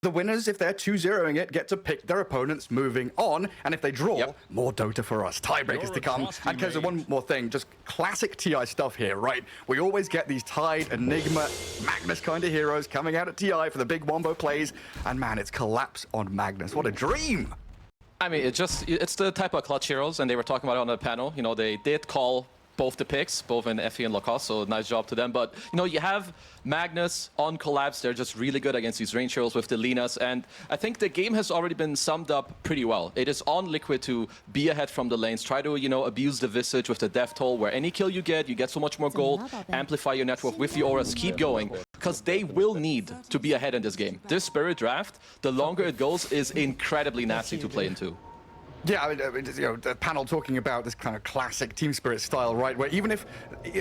The winners, if they're 2-0ing it, get to pick their opponents moving on. And if they draw, more Dota for us. Tiebreakers to come. And Keza, one more thing, just classic TI stuff here, right? We always get these Tide, Enigma, Magnus kind of heroes coming out at TI for the big wombo plays. And man, it's collapse on Magnus. What a dream! I mean, it's the type of clutch heroes, and they were talking about it on the panel. You know, they did call both the picks, both in Effie and Lacoste, so nice job to them. But, you know, you have Magnus on Collapse. They're just really good against these range heroes with the Linas, and I think the game has already been summed up pretty well. It is on Liquid to be ahead from the lanes, try to, you know, abuse the Visage with the Death Toll, where any kill you get so much more gold, amplify your network with the auras, keep going, because they will need to be ahead in this game. This Spirit draft, the longer it goes, is incredibly nasty to play into. Yeah, I mean, you know, the panel talking about this kind of classic Team Spirit style, right? Where even if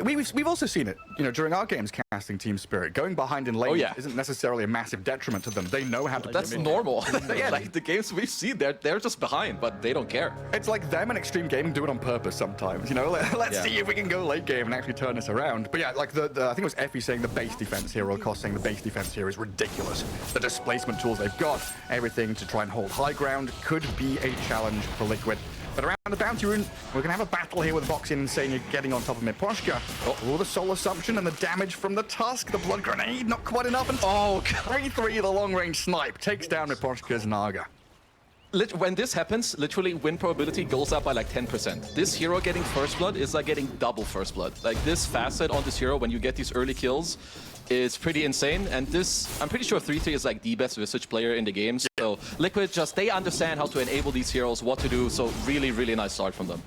we've also seen it, you know, during our games casting Team Spirit, going behind in lane isn't necessarily a massive detriment to them. They know how to. That's normal. Yeah, like the games we've seen, they're just behind, but they don't care. It's like them and Extreme Gaming do it on purpose sometimes. You know, let's see if we can go late game and actually turn this around. But yeah, like I think it was Effie saying the base defense here, or Lacoste saying the base defense here is ridiculous. The displacement tools they've got, everything to try and hold high ground, could be a challenge for Liquid. But around the bounty rune, we're going to have a battle here with Vox Insane getting on top of Miposhka. Oh, the Soul Assumption and the damage from the Tusk. The Blood Grenade, not quite enough. And 3-3, the long-range snipe takes down Miposhka's Naga. When this happens, literally win probability goes up by like 10%. This hero getting first blood is like getting double first blood. Like this facet on this hero when you get these early kills is pretty insane. And this, I'm pretty sure 3-3 is like the best Visage player in the game. So Liquid they understand how to enable these heroes, what to do. So really, really nice start from them.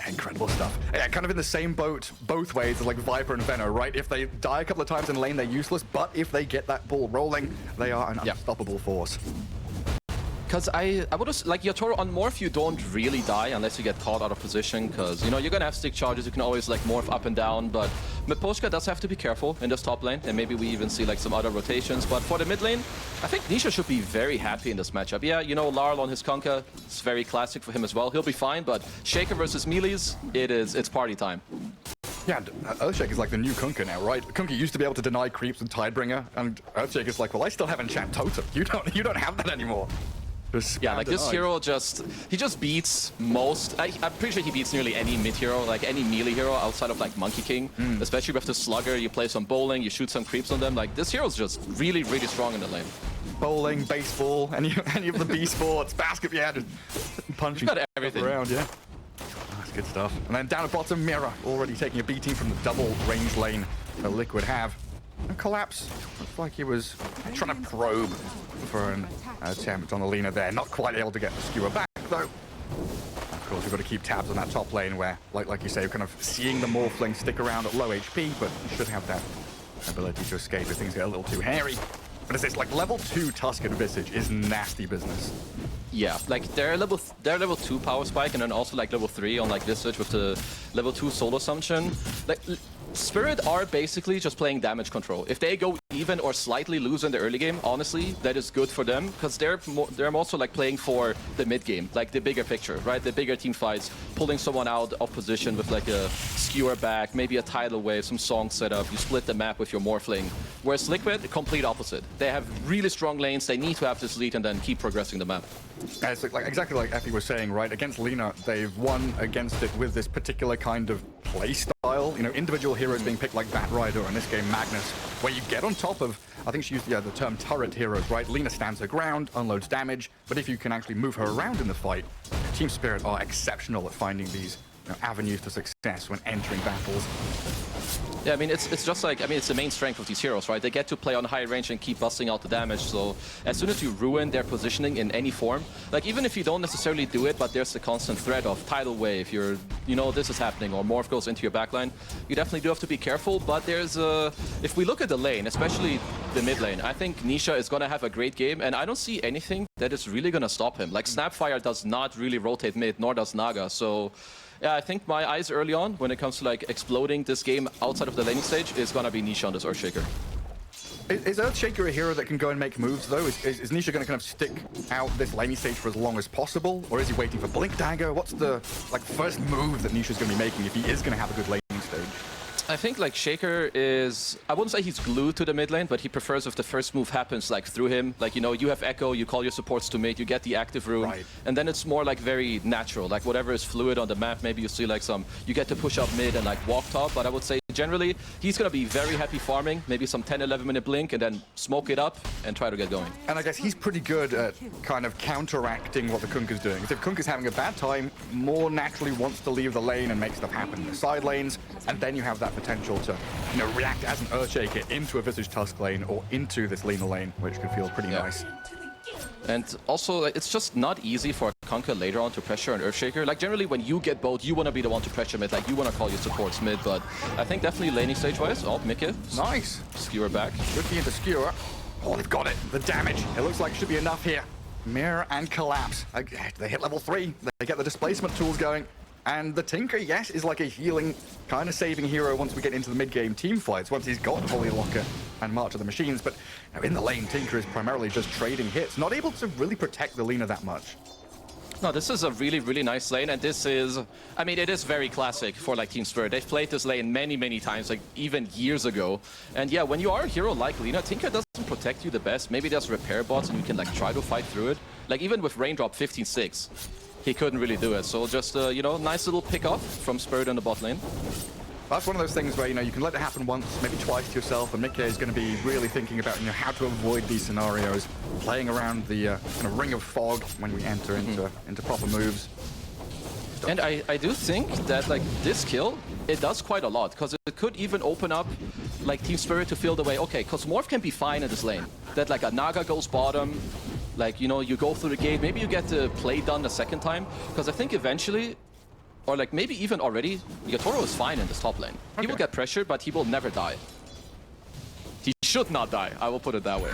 Incredible stuff. Yeah, kind of in the same boat both ways as like Viper and Veno, right? If they die a couple of times in lane, they're useless. But if they get that ball rolling, they are an unstoppable force. Because I would have, like, Yatoro on Morph, you don't really die unless you get caught out of position, because, you know, you're going to have stick charges, you can always, like, morph up and down, but Miposhka does have to be careful in this top lane, and maybe we even see, like, some other rotations, but for the mid lane, I think Nisha should be very happy in this matchup. Yeah, you know, Larl on his Kunkka, it's very classic for him as well, he'll be fine, but Shaker versus Melees, it's party time. Yeah, Earthshaker's like the new Kunkka now, right? Kunkka used to be able to deny creeps and Tidebringer, and Earthshaker's like, well, I still have Enchant Totem. You don't have that anymore. Yeah, like this hero he just beats most, I'm pretty sure he beats nearly any mid hero, like any melee hero outside of like Monkey King. Especially with the Slugger, you play some bowling, you shoot some creeps on them, like this hero's just really, really strong in the lane. Bowling, baseball, any of the B sports, basketball, yeah, just punching everything around, yeah. That's good stuff. And then down at bottom, Mira already taking a beating from the double range lane that Liquid have. And Collapse, looks like he was trying to probe for an attempt on the Lina there. Not quite able to get the skewer back, though. Of course, we've got to keep tabs on that top lane where, like you say, we're kind of seeing the Morphling stick around at low HP, but should have that ability to escape if things get a little too hairy. But it's like level 2 Tusk and Visage is nasty business. Yeah, like they're level 2 Power Spike, and then also like level 3 on like Visage with the level 2 Soul Assumption. Like Spirit are basically just playing damage control. If they go even or slightly lose in the early game, honestly, that is good for them, because they're also like playing for the mid game, like the bigger picture, right? The bigger team fights, pulling someone out of position with like a skewer back, maybe a tidal wave, some song setup. You split the map with your Morphling. Whereas Liquid, the complete opposite. They have really strong lanes. They need to have this lead and then keep progressing the map. It's like exactly like Effie was saying, right? Against Lina, they've won against it with this particular kind of play style. You know, individual heroes being picked like Batrider, or in this game Magnus, where you get on top of, I think she used the term turret heroes, right? Lina stands her ground, unloads damage, but if you can actually move her around in the fight, Team Spirit are exceptional at finding these avenues to success when entering battles. Yeah, I mean, it's just like, I mean, it's the main strength of these heroes, right? They get to play on high range and keep busting out the damage, so as soon as you ruin their positioning in any form, like even if you don't necessarily do it, but there's the constant threat of tidal wave, you know, this is happening, or Morph goes into your backline, you definitely do have to be careful, but there's if we look at the lane, especially the mid lane, I think Nisha is gonna have a great game, and I don't see anything that is really gonna stop him. Like Snapfire does not really rotate mid, nor does Naga, so yeah, I think my eyes early on, when it comes to like exploding this game outside of the laning stage, is gonna be Nisha on this Earthshaker. Is Earthshaker a hero that can go and make moves, though? Is Nisha going to kind of stick out this laning stage for as long as possible? Or is he waiting for Blink Dagger? What's the first move that Nisha's going to be making if he is going to have a good laning stage? I think like Shaker is, I wouldn't say he's glued to the mid lane, but he prefers if the first move happens like through him. Like, you know, you have Echo, you call your supports to mid, you get the active rune, Right. and then it's more like very natural. Like whatever is fluid on the map, maybe you see like you get to push up mid and like walk top, but I would say generally he's going to be very happy farming, maybe some 10-11 minute blink and then smoke it up and try to get going. And I guess he's pretty good at kind of counteracting what the Kunkka's doing. If Kunkka's having a bad time, more naturally wants to leave the lane and make stuff happen in the side lanes, and then you have that potential to, you know, react as an Earthshaker into a Visage Tusk lane or into this Lina lane, which could feel pretty nice. And also, like, it's just not easy for Kunkka later on to pressure an Earthshaker. Like, generally, when you get both, you want to be the one to pressure mid. Like, you want to call your supports mid, but I think definitely laning stage-wise. Oh, Mickey. Nice. Skewer back. Should be into Skewer. Oh, they've got it. The damage. It looks like it should be enough here. Mirror and Collapse. They hit level 3. They get the displacement tools going. And the Tinker, yes, is like a healing, kind of saving hero once we get into the mid-game team fights, once he's got Holy Locker and March of the Machines. But you know, in the lane, Tinker is primarily just trading hits, not able to really protect the Lina that much. No, this is a really, really nice lane, and this is, I mean, it is very classic for like Team Spirit. They've played this lane many, many times, like even years ago. And yeah, when you are a hero like Lina, Tinker doesn't protect you the best. Maybe there's repair bots and you can like try to fight through it. Like even with Raindrop 15-6, he couldn't really do it. So just, you know, nice little pick off from Spirit in the bot lane. That's one of those things where, you know, you can let it happen once, maybe twice to yourself, and Mickey is going to be really thinking about, you know, how to avoid these scenarios, playing around the kind of ring of fog when we enter into proper moves. And I do think that, like, this kill, it does quite a lot, because it could even open up, like, Team Spirit to feel the way, okay, because Morph can be fine in this lane. That, like, a Naga goes bottom, like, you know, you go through the gate, maybe you get the play done a second time, because I think eventually, or like maybe even already, Yatoro is fine in this top lane. He will get pressured, but he will never die. He should not die, I will put it that way.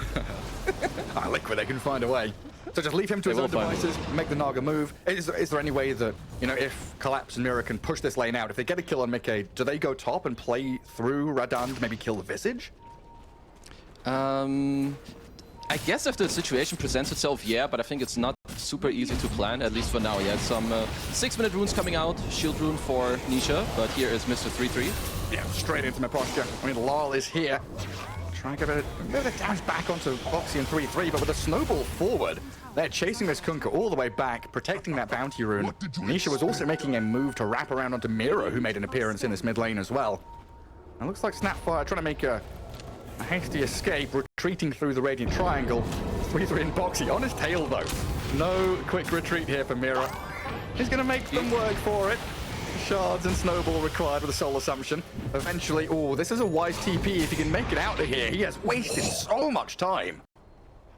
Liquid, they can find a way. So just leave him to his own devices, make the Naga move. Is there any way that, you know, if Collapse and Mirror can push this lane out, if they get a kill on Mickey, do they go top and play through Radahn to maybe kill the Visage? I guess if the situation presents itself, yeah, but I think it's not super easy to plan, at least for now. He had some 6-minute runes coming out, shield rune for Nisha, but here is Mr. 3-3. Yeah, straight into my posture. I mean, Lal is here. Trying to get a bit of damage back onto Boxy and 3-3, but with a snowball forward, they're chasing this Kunkka all the way back, protecting that bounty rune. Nisha was also making a move to wrap around onto Miro, who made an appearance in this mid lane as well. It looks like Snapfire trying to make a hasty escape, retreating through the Radiant Triangle. 3-3 in Boxy on his tail, though. No quick retreat here for Mira. He's going to make them work for it. Shards and Snowball required with a Soul Assumption. Eventually, oh, this is a wise TP if he can make it out of here. He has wasted so much time.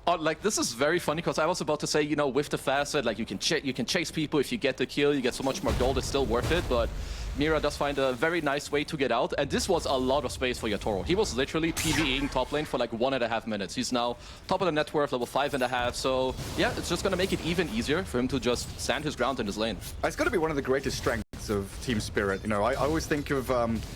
Like, this is very funny, because I was about to say, you know, with the facet, like, you can chase people. If you get the kill, you get so much more gold, it's still worth it, but Mira does find a very nice way to get out, and this was a lot of space for Yatoro. He was literally PvEing top lane for like 1.5 minutes. He's now top of the net worth, level 5.5, so yeah, it's just gonna make it even easier for him to just stand his ground in his lane. It's got to be one of the greatest strengths of Team Spirit. You know, I always think of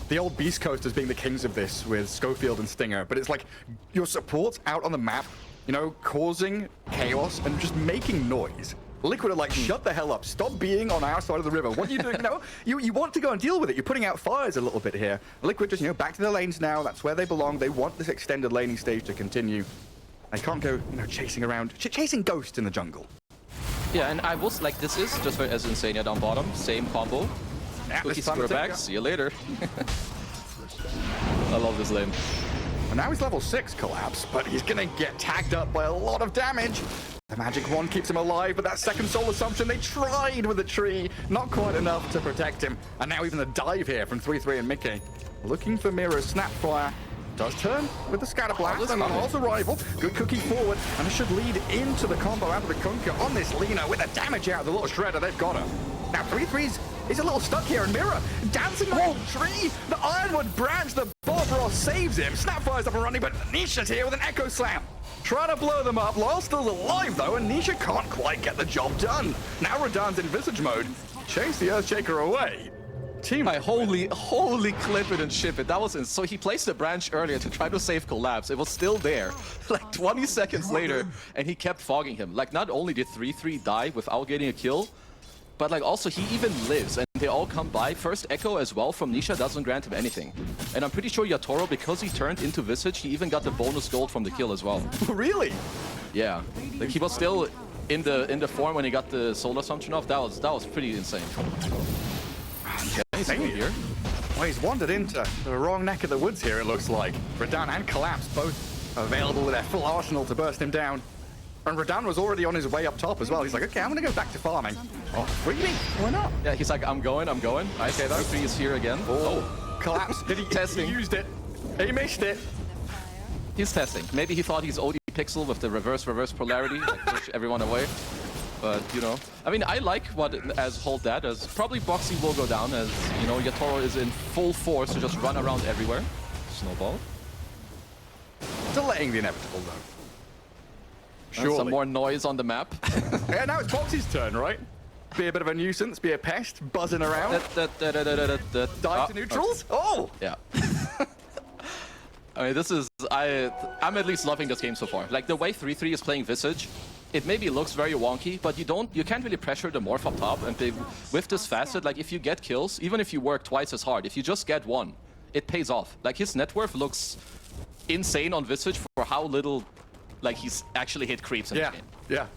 the old Beast Coast as being the kings of this with Schofield and Stinger, but it's like your supports out on the map, you know, causing chaos and just making noise. Liquid are like, shut the hell up. Stop being on our side of the river. What are you doing? You know, you want to go and deal with it. You're putting out fires a little bit here. Liquid just, you know, back to their lanes now. That's where they belong. They want this extended laning stage to continue. They can't go, you know, chasing around, chasing ghosts in the jungle. Yeah, and I was like, this is just as Insania down bottom. Same combo. Yeah, Cookie square back. See you later. I love this lane. And now he's level 6 Collapse, but he's gonna get tagged up by a lot of damage. The magic wand keeps him alive, but that second Soul Assumption, they tried with the tree. Not quite enough to protect him. And now even the dive here from 3-3 and Mickey. Looking for Mira's Snapfire. Does turn with the Scatter Blast and Law's arrival. Good cookie forward, and it should lead into the combo out of the Kunkka on this Lina with the damage out of the little Shredder. They've got her. Now 3-3's he's a little stuck here, and Mira dancing on the tree. The Ironwood branch, the Bob Ross saves him. Snapfire's up and running, but Nisha's here with an Echo Slam. Trying to blow them up. Lyle still alive, though, and Nisha can't quite get the job done. Now Radahn's in Visage mode. Chase the Earthshaker away. Team. Holy clip it and ship it. That was so he placed the branch earlier to try to save Collapse. It was still there. Like 20 seconds later, and he kept fogging him. Like, not only did 3-3 die without getting a kill, but like also he even lives, and they all come by. First Echo as well from Nisha doesn't grant him anything. And I'm pretty sure Yatoro, because he turned into Visage, he even got the bonus gold from the kill as well. Really? Yeah, like he was still in the form when he got the soul assumption off. That was pretty insane. Okay, he's here. Well, he's wandered into the wrong neck of the woods here, it looks like. Radan and Collapse both available with their full arsenal to burst him down. And Radan was already on his way up top as well. He's like, okay, I'm gonna go back to farming. Oh, really? Why not? Yeah, he's like, I'm going. Nice. Okay, that 3 is here again. Oh, Collapse. Did he Testing. He used it. He missed it. He's testing. Maybe he thought he's OD Pixel with the reverse polarity, like push everyone away. But, you know, I mean, I like what as hold that as probably Boxy will go down as, you know, Yatoro is in full force to just run around everywhere. Snowball. Delaying the inevitable, though. And some more noise on the map. Yeah, now it's Boxy's turn, right? Be a bit of a nuisance, be a pest, buzzing around. Dive to neutrals? Okay. Oh! Yeah. I mean, this is... I'm at least loving this game so far. Like, the way 3-3 is playing Visage, it maybe looks very wonky, but you can't really pressure the morph up top. And with this facet, like, if you get kills, even if you work twice as hard, if you just get one, it pays off. Like, his net worth looks insane on Visage for how little, like, he's actually hit creeps in the game. Yeah.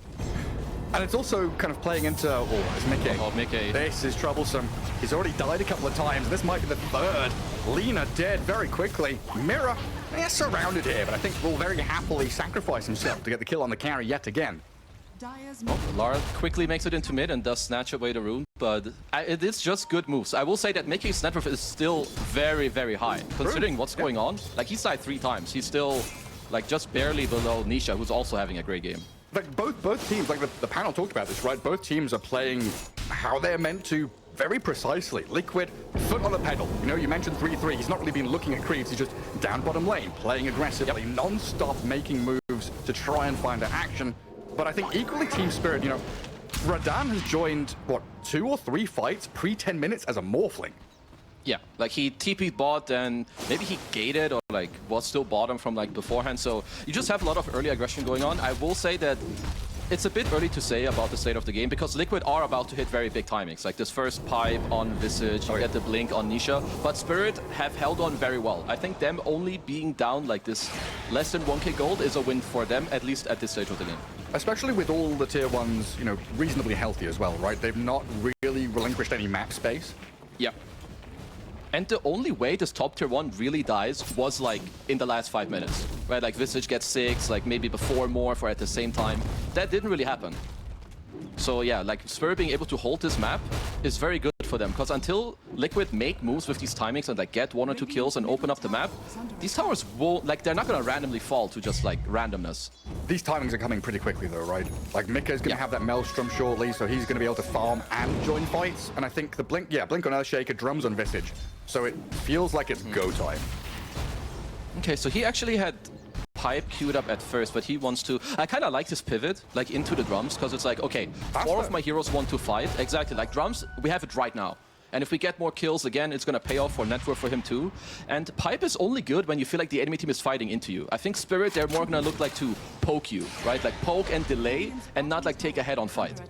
And it's also kind of playing into, it's Mickey. Oh, Mickey. This is troublesome. He's already died a couple of times. This might be the third. Lina dead very quickly. Mirror, surrounded here, but I think will very happily sacrifice himself to get the kill on the carry yet again. Oh, Lara quickly makes it into mid and does snatch away the rune, but it is just good moves. I will say that Mickey's net worth is still very, very high, considering what's going on. Like, he's died 3 times. He's still, like, just barely below Nisha, who's also having a great game. Like both teams, like the panel talked about this, right? Both teams are playing how they're meant to very precisely. Liquid, foot on the pedal. You know, you mentioned 3-3. He's not really been looking at creeps. He's just down bottom lane, playing aggressively, non-stop making moves to try and find an action. But I think equally Team Spirit, you know, Radan has joined, what, 2 or 3 fights pre-10 minutes as a Morphling. Yeah, like he TP'd bot and maybe he gated or like was still bottom from like beforehand. So you just have a lot of early aggression going on. I will say that it's a bit early to say about the state of the game because Liquid are about to hit very big timings. Like this first pipe on Visage, you get the blink on Nisha. But Spirit have held on very well. I think them only being down like this less than 1k gold is a win for them, at least at this stage of the game. Especially with all the tier 1s, you know, reasonably healthy as well, right? They've not really relinquished any map space. Yeah. And the only way this top tier 1 really dies was like in the last 5 minutes, right? Like Visage gets 6, like maybe before Morph or at the same time. That didn't really happen. So yeah, like Spirit being able to hold this map is very good for them because until Liquid make moves with these timings and like get 1 or 2 kills and open up the map, these towers won't, like they're not gonna randomly fall to just like randomness. These timings are coming pretty quickly though, right? Like Mika's gonna have that Maelstrom shortly, so he's gonna be able to farm and join fights. And I think the Blink on Earthshaker, drums on Visage. So it feels like it's go time. Okay, so he actually had Pipe queued up at first, but he wants to... I kind of like this pivot, like into the drums, because it's like, okay, 4 of my heroes want to fight. Exactly, like drums, we have it right now. And if we get more kills, again, it's going to pay off for network for him too. And Pipe is only good when you feel like the enemy team is fighting into you. I think Spirit, they're more going to look like to poke you, right? Like poke and delay, and not like take a head-on fight.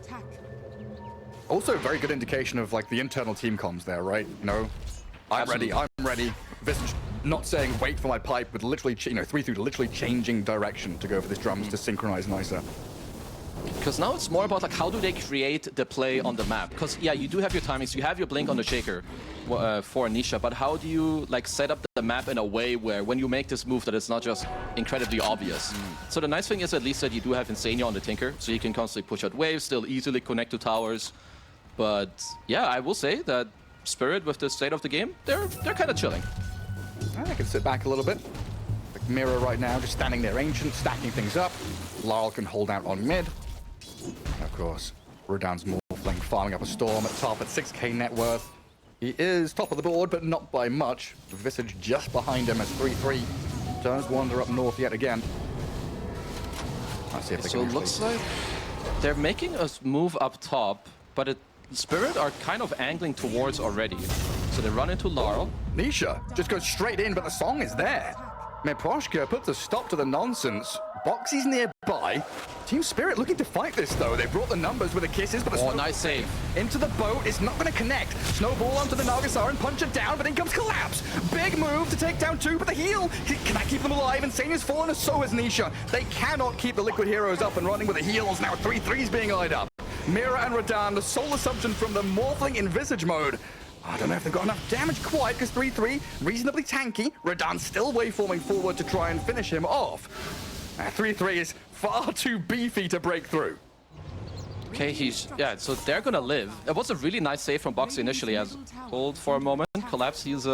Also, very good indication of like the internal team comms there, right? You know, I'm ready. Visage not saying wait for my pipe, but literally, you know, 3-3 literally changing direction to go for this drums to synchronize nicer. Because now it's more about like how do they create the play on the map? Because yeah, you do have your timings, you have your blink on the shaker for Nisha, but how do you like set up the map in a way where when you make this move that it's not just incredibly obvious? So the nice thing is at least that you do have Insania on the Tinker, so you can constantly push out waves, still easily connect to towers. But yeah, I will say that Spirit with the state of the game, they're kind of chilling. I can sit back a little bit. Like Mirror right now, just standing there, Ancient, stacking things up. Larl can hold out on mid. Of course, Radan's Morphling farming up a Storm at top at 6k net worth. He is top of the board, but not by much. Visage just behind him as 3-3 turns Wander up north yet again. Let's see if they so can it looks like they're making a move up top, but Spirit are kind of angling towards already. So they run into Larl. Nisha just goes straight in, but the song is there. Miposhka puts a stop to the nonsense. Boxy's nearby. Team Spirit looking to fight this, though. They brought the numbers with the kisses, but Oh, nice save. into the boat. It's not going to connect. Snowball onto the Nagasar and punch it down, but in comes Collapse. Big move to take down two, but the heal. Can that keep them alive? Insane has fallen, and so has Nisha. They cannot keep the Liquid Heroes up and running with the heals. Now 3-3s being eyed up. Mira and Radan, the sole assumption from the Morphling in Visage mode. I don't know if they've got enough damage quite, because 3-3, reasonably tanky. Radan still waveforming forward to try and finish him off. 3-3 is far too beefy to break through. Okay, yeah, so they're gonna live. It was a really nice save from Boxy initially, as hold for a moment. Collapse, he's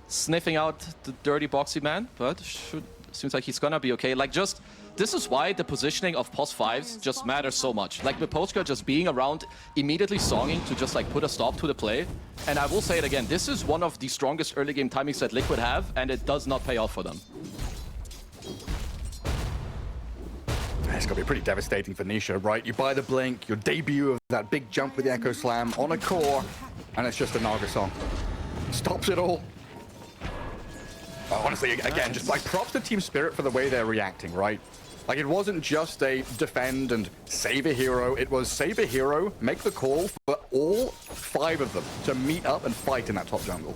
sniffing out the dirty Boxy man, but seems like he's gonna be okay. Like, just, this is why the positioning of POS 5s just matters so much. Like, Miposhka just being around, immediately songing to just like put a stop to the play. And I will say it again, this is one of the strongest early game timings that Liquid have, and it does not pay off for them. It's going to be pretty devastating for Nisha, right? You buy the Blink, your debut of that big jump with the Echo Slam on a core, and it's just a Naga song. Stops it all. Honestly, again, just like props to Team Spirit for the way they're reacting, right? Like, it wasn't just a defend and save a hero. It was save a hero, make the call for all 5 of them to meet up and fight in that top jungle.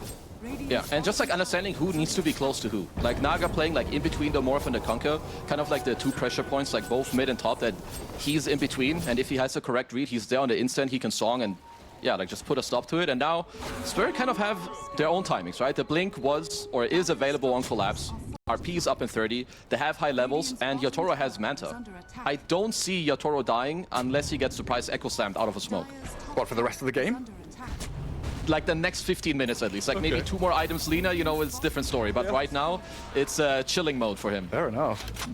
Yeah, and just like understanding who needs to be close to who. Like Naga playing like in between the Morph and the Conquer, kind of like the 2 pressure points, like both mid and top, that he's in between. And if he has the correct read, he's there on the instant, he can song and yeah, like just put a stop to it. And now Spirit kind of have their own timings, right? The Blink was or is available on Collapse. RP is up in 30. They have high levels, and Yatoro has Manta. I don't see Yatoro dying unless he gets surprise Echo Slammed out of a smoke. What, for the rest of the game? Like the next 15 minutes at least. Like maybe 2 more items Lina, you know, it's a different story. But right now, it's chilling mode for him. Fair enough.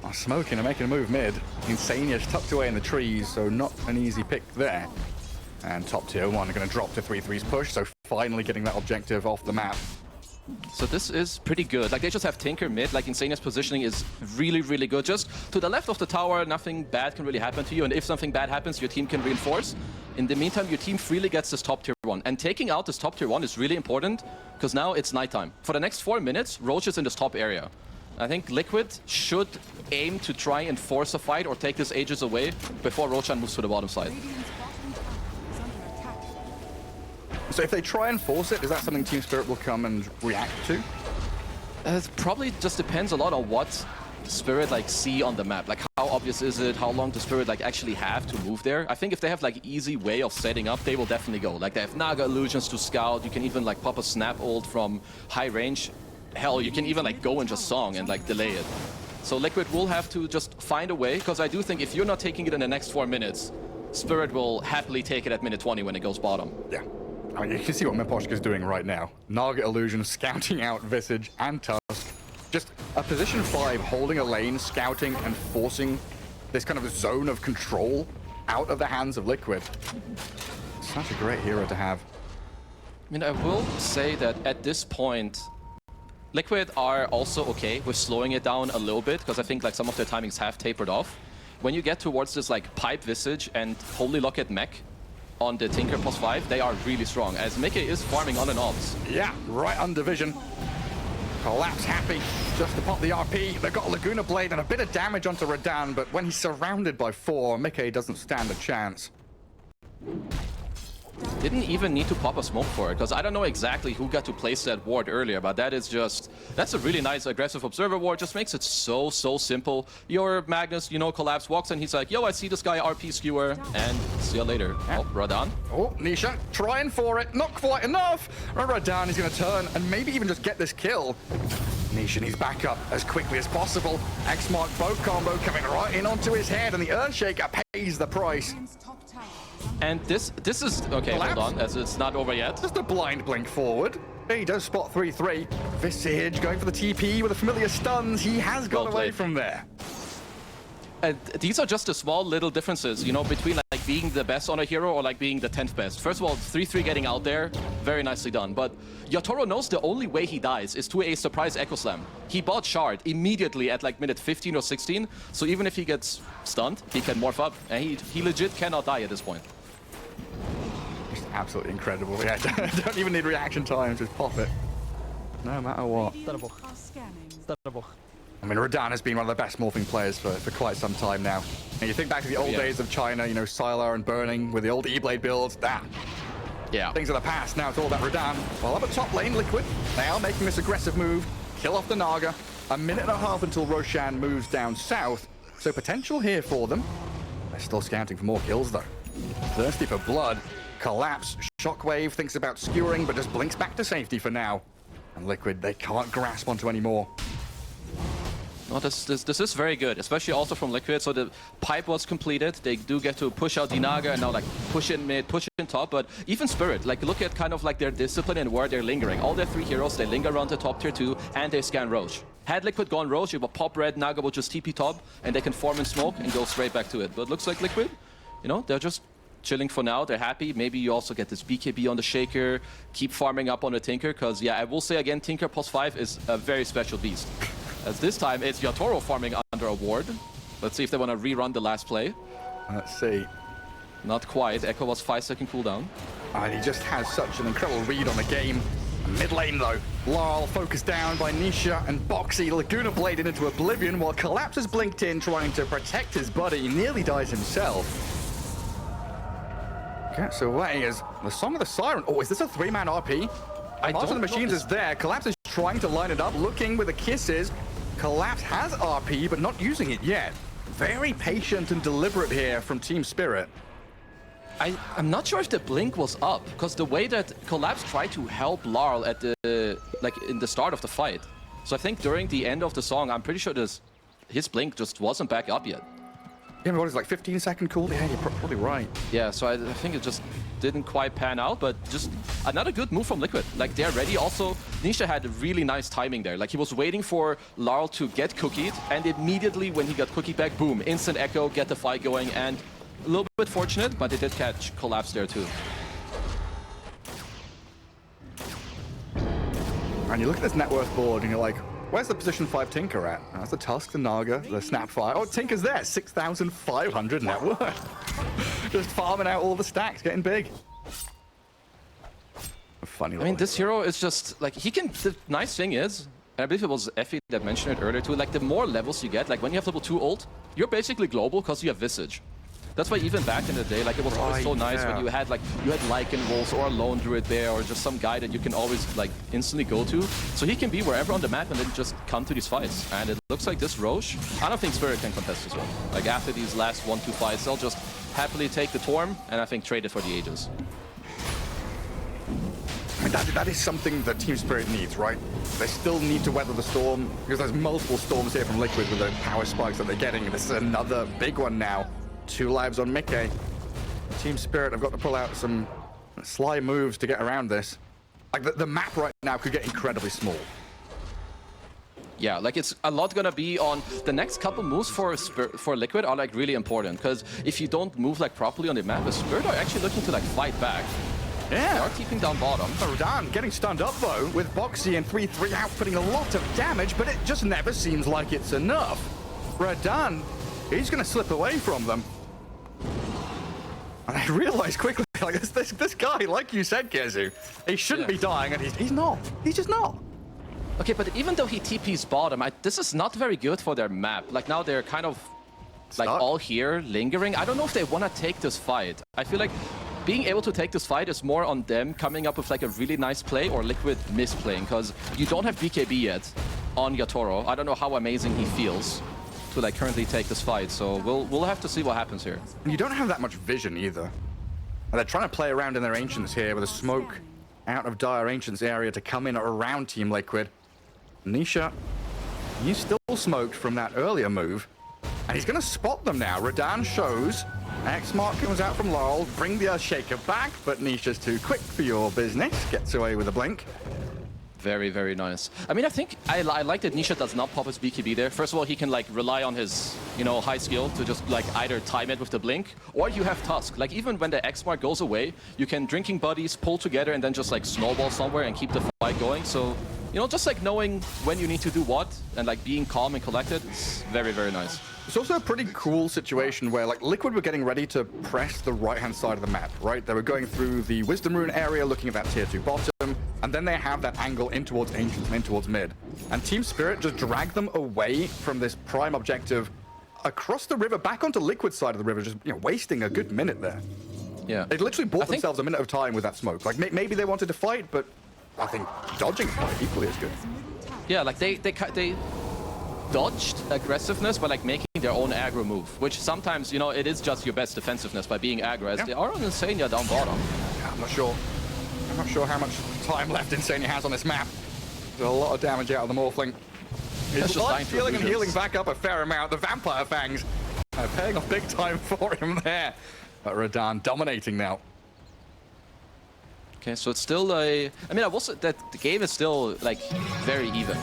Oh, smoking and making a move mid. Insania's tucked away in the trees, so not an easy pick there. And top tier 1 are going to drop to 3-3's push, so finally getting that objective off the map. So this is pretty good. Like, they just have Tinker mid. Like, Insania's positioning is really, really good. Just to the left of the tower, nothing bad can really happen to you. And if something bad happens, your team can reinforce. In the meantime, your team freely gets this top tier 1. And taking out this top tier 1 is really important, because now it's nighttime. For the next 4 minutes, Roach is in this top area. I think Liquid should aim to try and force a fight or take this Aegis away before Roshan moves to the bottom side. So if they try and force it, is that something Team Spirit will come and react to? It probably just depends a lot on what Spirit like see on the map. Like, how obvious is it? How long does Spirit like actually have to move there? I think if they have like easy way of setting up, they will definitely go. Like, they have Naga illusions to scout. You can even like pop a snap ult from high range. Hell, you can even like go and just song and like delay it. So Liquid will have to just find a way, because I do think if you're not taking it in the next 4 minutes, Spirit will happily take it at minute 20 when it goes bottom. Yeah. I mean, you can see what Miposhka's doing right now. Naga illusion, scouting out Visage and Tusk. Just a position 5, holding a lane, scouting and forcing this kind of zone of control out of the hands of Liquid. Such a great hero to have. I mean, I will say that at this point, Liquid are also okay with slowing it down a little bit, because I think like some of their timings have tapered off. When you get towards this like Pipe Visage and Holy Locket Mech on the Tinker POS 5, they are really strong, as Mickey is farming on and offs. Yeah, right under vision. Collapse happy just to pop the RP. They've got a Laguna Blade and a bit of damage onto Radan, but when he's surrounded by 4, Mickey doesn't stand a chance. Didn't even need to pop a smoke for it, because I don't know exactly who got to place that ward earlier, but that is just, that's a really nice aggressive observer ward. Just makes it so simple. Your Magnus, you know, Collapse walks and he's like, yo, I see this guy RP skewer, and see you later. Oh, Radan. Oh, Nisha trying for it, not quite enough. Radan is going to turn and maybe even just get this kill. Nisha needs back up as quickly as possible. X-Mark bow combo coming right in onto his head, and the Earthshaker pays the price. And this is okay. Collapse. Hold on, as it's not over yet. Just a blind blink forward. He does spot 3-3. Visage going for the TP with the familiar stuns. He has got away from there. And these are just the small little differences, you know, between like being the best on a hero or like being the 10th best. First of all, 3-3 getting out there, very nicely done. But Yatoro knows the only way he dies is to a surprise Echo Slam. He bought Shard immediately at like minute 15 or 16, so even if he gets stunned, he can morph up, and he legit cannot die at this point. Just absolutely incredible. Yeah, don't even need reaction time, just pop it. no matter what. I mean, Radan has been one of the best morphing players for quite some time now. And you think back to the old days of China, you know, Sylar and Burning with the old E-Blade builds, things of the past. Now it's all about Radan. Well, up at top lane, Liquid, they are making this aggressive move, kill off the Naga. A minute and a half until Roshan moves down south, so potential here for them. They're still scouting for more kills, though. Thirsty for blood. Collapse. Shockwave thinks about skewering, but just blinks back to safety for now. And Liquid, they can't grasp onto any more. No, this is very good, especially also from Liquid. So the pipe was completed. They do get to push out Dinaga and now like push in mid, push in top. But even Spirit, like look at kind of like their discipline and where they're lingering. All their 3 heroes, they linger around the top tier 2 and they scan Roche. Had Liquid gone Roche, it would pop red, Naga will just TP top and they can form in smoke and go straight back to it. But looks like Liquid, you know, they're just chilling for now. They're happy. Maybe you also get this BKB on the Shaker, keep farming up on the Tinker. Because yeah, I will say again, Tinker +5 is a very special beast. As this time, it's Yatoro farming under a ward. Let's see if they want to rerun the last play. Let's see. Not quite. Echo was 5-second cooldown. And he just has such an incredible read on the game. Mid lane, though. Larl focused down by Nisha and Boxy. Laguna bladed into oblivion while Collapse has blinked in, trying to protect his buddy. He nearly dies himself. Gets away as the Song of the Siren. Oh, is this a 3-man RP? Master of the Machines is there. Collapse is trying to line it up, looking where the kiss is. Collapse has RP, but not using it yet. Very patient and deliberate here from Team Spirit. I'm not sure if the blink was up, because the way that Collapse tried to help Larl at the in the start of the fight. So I think during the end of the song, I'm pretty sure his blink just wasn't back up yet. Yeah, what is it, like 15-second cooldown? Yeah, you're probably right. Yeah, so I think it just didn't quite pan out, but just another good move from Liquid. Like, they're ready. Also, Nisha had really nice timing there. Like, he was waiting for Larl to get cookied, and immediately when he got cookie back, boom, instant echo, get the fight going, and a little bit fortunate, but they did catch Collapse there too. And you look at this net worth board, and you're like, where's the position 5 Tinker at? That's the Tusk, the Naga, the Snapfire. Oh, Tinker's there, 6,500 net worth. Just farming out all the stacks, getting big. Funny. I mean, this hero is just, like, he can, the nice thing is, and I believe it was Effie that mentioned it earlier too, like, the more levels you get, like, when you have level 2 ult, you're basically global because you have Visage. That's why even back in the day, like, it was always so nice when you had Lycan Wolves or a Lone Druid there or just some guy that you can always, like, instantly go to. So he can be wherever on the map and then just come to these fights. And it looks like this Roche, I don't think Spirit can contest as well. Like, after these last 1-2 fights, they'll just happily take the Torm and I think trade it for the Aegis. I mean, that is something that Team Spirit needs, right? They still need to weather the storm because there's multiple storms here from Liquid with the power spikes that they're getting. And this is another big one now. 2 lives on Mickey. Team Spirit have got to pull out some sly moves to get around this. Like, the map right now could get incredibly small. Yeah, like, it's a lot gonna be on the next couple moves for Liquid are, like, really important. Because if you don't move, like, properly on the map, the Spirit are actually looking to, like, fight back. Yeah. They are keeping down bottom. Radan getting stunned up, though, with Boxy and 3-3 outputting a lot of damage, but it just never seems like it's enough. Radan, he's going to slip away from them. And I realized quickly, like, this guy, like you said, Gezu, he shouldn't be dying, and he's not. He's just not. Okay, but even though he TP's bottom, this is not very good for their map. Like, now they're kind of, like, all here, lingering. I don't know if they want to take this fight. I feel like being able to take this fight is more on them coming up with, like, a really nice play or Liquid misplaying, because you don't have BKB yet on Yatoro. I don't know how amazing he feels to, like, currently take this fight, so we'll have to see what happens here. And you don't have that much vision either. And they're trying to play around in their Ancients here with a smoke out of Dire Ancients area to come in around Team Liquid. Nisha, he's still smoked from that earlier move, and he's going to spot them now. Radan shows. X-Mark comes out from Laurel, bring the Shaker back, but Nisha's too quick for your business. Gets away with a blink. Very, very nice. I mean, I think I like that Nisha does not pop his BKB there. First of all, he can, like, rely on his, you know, high skill to just, like, either time it with the blink, or you have Tusk. Like, even when the X-Mark goes away, you can Drinking Buddies, pull together, and then just, like, snowball somewhere and keep the fight going. So you know, just like knowing when you need to do what and like being calm and collected is very, very nice. It's also a pretty cool situation where, like, Liquid were getting ready to press the right-hand side of the map, right? They were going through the Wisdom Rune area, looking at that tier 2 bottom, and then they have that angle in towards Ancients and in towards mid. And Team Spirit just dragged them away from this prime objective across the river, back onto Liquid's side of the river, just, you know, wasting a good minute there. Yeah. They literally bought themselves a minute of time with that smoke. Like, maybe they wanted to fight, but I think dodging is equally as good. Yeah, like they dodged aggressiveness by like making their own aggro move, which sometimes, you know, it is just your best defensiveness by being aggro, as they are on Insania down bottom. Yeah, I'm not sure how much time left Insania has on this map. There's a lot of damage out of the Morphling. He's just healing and healing back up a fair amount. The Vampire Fangs are paying off big time for him there. But Radahn dominating now. Okay, so it's still a... I mean, I will say that the game is still, like, very even.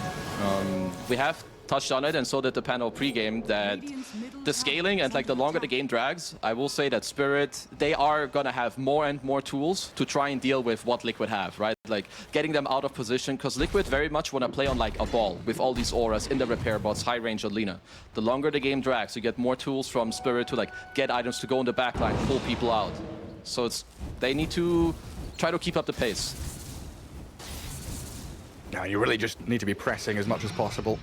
We have touched on it, and so did the panel pre-game, that the scaling and, like, the longer the game drags, I will say that Spirit, they are gonna have more and more tools to try and deal with what Liquid have, right? Like, getting them out of position, because Liquid very much want to play on, like, a ball with all these auras in the repair bots, high range Alina. The longer the game drags, you get more tools from Spirit to, like, get items to go in the backline, pull people out. So it's... they need to try to keep up the pace. No, you really just need to be pressing as much as possible.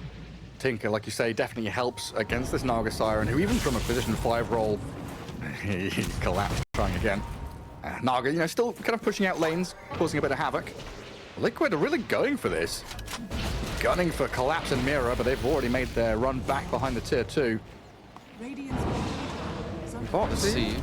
Tinker, like you say, definitely helps against this Naga Siren, who even from a position 5 roll, he collapsed trying again. Naga, you know, still kind of pushing out lanes, causing a bit of havoc. Liquid are really going for this. Gunning for Collapse and Mirror, but they've already made their run back behind the tier 2. Let's see.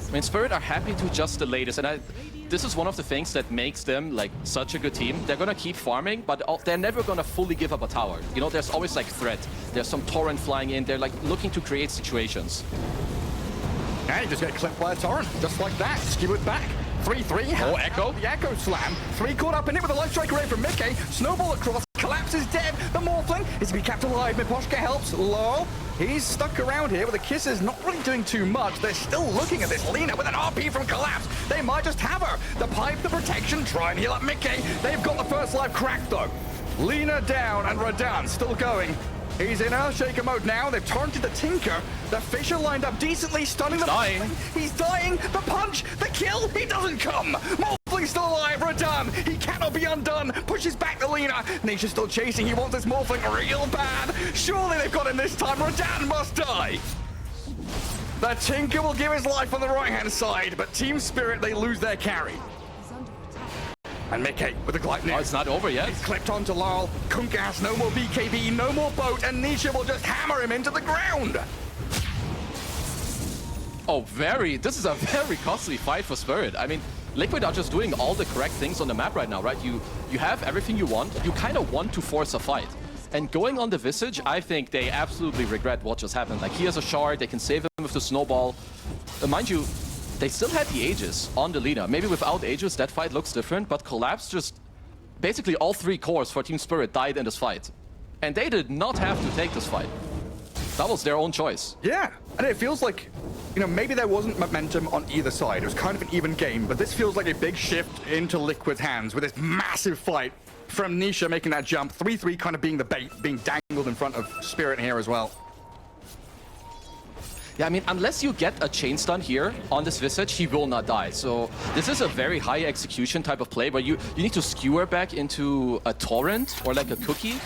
I mean, Spirit are happy to just the latest, and this is one of the things that makes them like such a good team. They're gonna keep farming, but they're never gonna fully give up a tower. You know, there's always like threat. There's some torrent flying in. They're like looking to create situations. Yeah, you just get clipped by a torrent, just like that. Skew it back. 3-3. Oh, Echo. The Echo Slam. 3 caught up in it with a Life Strike Array from Mickey. Snowball across. Collapse is dead. The Morphling is to be kept alive. Miposhka helps. Lol. He's stuck around here with the Kisses not really doing too much. They're still looking at this Lina with an RP from Collapse. They might just have her. The pipe, the protection, try and heal up Mickey. They've got the first life cracked though. Lina down and Radahn still going. He's in Earthshaker mode now. They've torrented the Tinker. The Fissure lined up decently, stunning the... dying. He's dying. The punch, the kill, he doesn't come. Morphling's still alive. Radahn, he cannot be undone. Pushes back the Lina. Nisha's still chasing. He wants this Morphling real bad. Surely they've got him this time. Radahn must die. The Tinker will give his life on the right-hand side, but Team Spirit, they lose their carry. And Mickey with a Glypnir. Oh, it's not over yet. He's clipped onto Larl. Kunkka has no more BKB, no more boat, and Nisha will just hammer him into the ground. Oh, this is a very costly fight for Spirit. I mean, Liquid are just doing all the correct things on the map right now, right? You have everything you want. You kind of want to force a fight. And going on the Visage, I think they absolutely regret what just happened. Like, he has a shard, they can save him with the Snowball. Mind you, they still had the Aegis on the Lina. Maybe without Aegis, that fight looks different, but Collapse just... basically all 3 cores for Team Spirit died in this fight. And they did not have to take this fight. That was their own choice. Yeah, and it feels like, you know, maybe there wasn't momentum on either side. It was kind of an even game, but this feels like a big shift into Liquid's hands with this massive fight from Nisha making that jump. 3-3 kind of being the bait, being dangled in front of Spirit here as well. Yeah, I mean, unless you get a chain stun here on this Visage, he will not die. So this is a very high execution type of play where you need to skewer back into a torrent or like a cookie.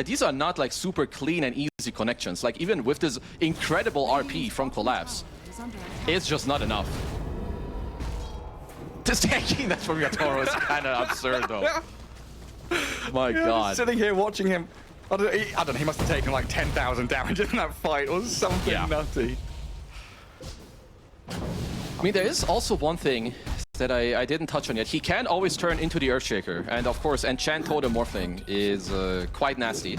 These are not like super clean and easy connections. Like even with this incredible RP from Collapse, it's just not enough. Just taking that from Yatoro is kind of absurd though. My God. Just sitting here watching him. I don't know, he must have taken like 10,000 damage in that fight or something nutty. I mean, there is also one thing that I didn't touch on yet. He can always turn into the Earthshaker. And of course, Enchant Totem Morphling is quite nasty.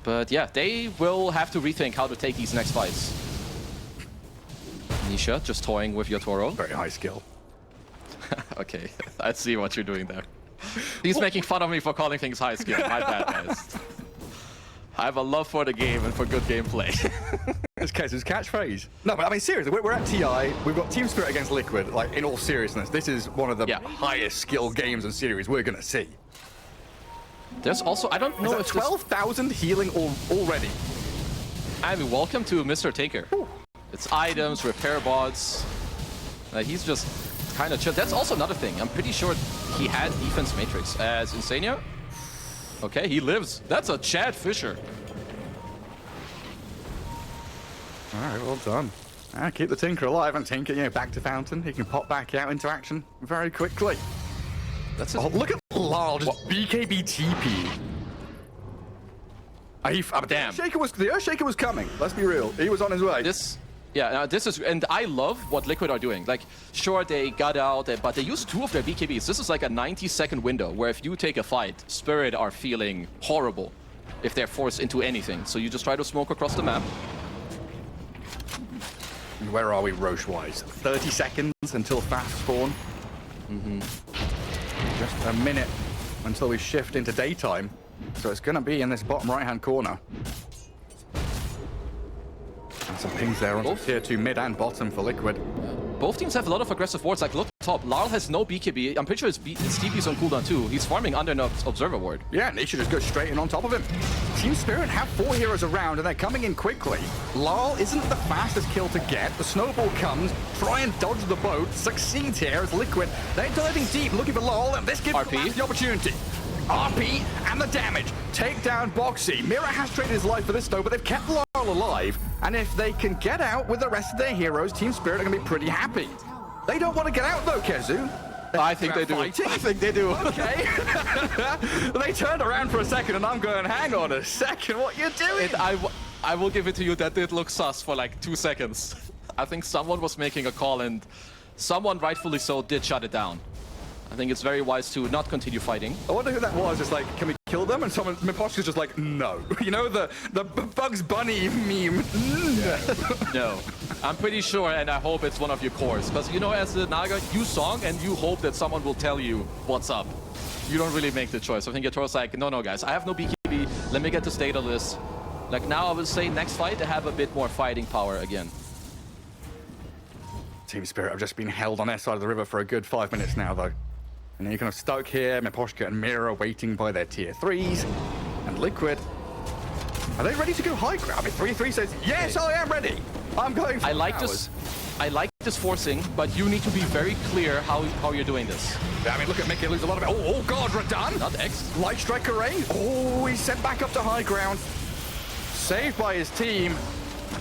But yeah, they will have to rethink how to take these next fights. Nisha just toying with Yatoro. Very high skill. Okay, I see what you're doing there. He's making fun of me for calling things high skill. My bad, guys. I have a love for the game and for good gameplay. This Kezu's catchphrase. No, but I mean, seriously, we're at TI. We've got Team Spirit against Liquid. Like, in all seriousness, this is one of the highest skill games and series we're going to see. There's also, I don't know if 12,000 healing already. I mean, welcome to Mr. Tinker. Ooh. It's items, repair bots. He's just kind of chill. That's also another thing. I'm pretty sure he had defense matrix as Insania. Okay, he lives. That's a Chad Fisher. All right, well done. Keep the Tinker alive, and Tinker, back to Fountain. He can pop back out into action very quickly. That's look at Lyle just BKB TP. Damn. The Earthshaker was coming. Let's be real. He was on his way. This is, and I love what Liquid are doing. Like, sure, they got out, but they used 2 of their BKBs. This is like a 90-second window where if you take a fight, Spirit are feeling horrible if they're forced into anything. So you just try to smoke across the map. Where are we, Roche-wise? 30 seconds until fast spawn. Just a minute until we shift into daytime. So it's going to be in this bottom right-hand corner. And some pings there on tier 2 mid and bottom for Liquid. Both teams have a lot of aggressive wards. Like, look top. Larl has no BKB. I'm pretty sure his TP's on cooldown too. He's farming under an Observer ward. Yeah, and they should just go straight in on top of him. Team Spirit have 4 heroes around, and they're coming in quickly. Larl isn't the fastest kill to get. The snowball comes, try and dodge the boat, succeeds here as Liquid. They're diving deep, looking for Larl, and this gives the opportunity. RP and the damage. Take down Boxy. Mira has traded his life for this though, but they've kept Larl alive. And if they can get out with the rest of their heroes, Team Spirit are going to be pretty happy. They don't want to get out though, Kezu. I think they do. I think they do. Okay. They turned around for a second and I'm going, hang on a second, what you doing? I will give it to you, that did look sus for like 2 seconds. I think someone was making a call and someone, rightfully so, did shut it down. I think it's very wise to not continue fighting. I wonder who that was. It's like, can we kill them? And someone, Miposhka's just like, no. You know, the Bugs Bunny meme. No. I'm pretty sure, and I hope it's one of your cores. Because, you know, as a Naga, you song and you hope that someone will tell you what's up. You don't really make the choice. I think your Toro's like, no, guys, I have no BKB. Let me get the status. Like, now I would say next fight, to have a bit more fighting power again. Team Spirit have just been held on their side of the river for a good 5 minutes now, though. And you're kind of stuck here, Miposhka and Mira waiting by their tier 3s. And Liquid, are they ready to go high ground? I mean, 3-3 says, yes, I am ready. I'm going for I like this forcing, but you need to be very clear how you're doing this. Yeah, I mean, look at Mickey lose a lot of it. Oh, God, Radan. Not X. Light Strike Array. Oh, he's sent back up to high ground. Saved by his team.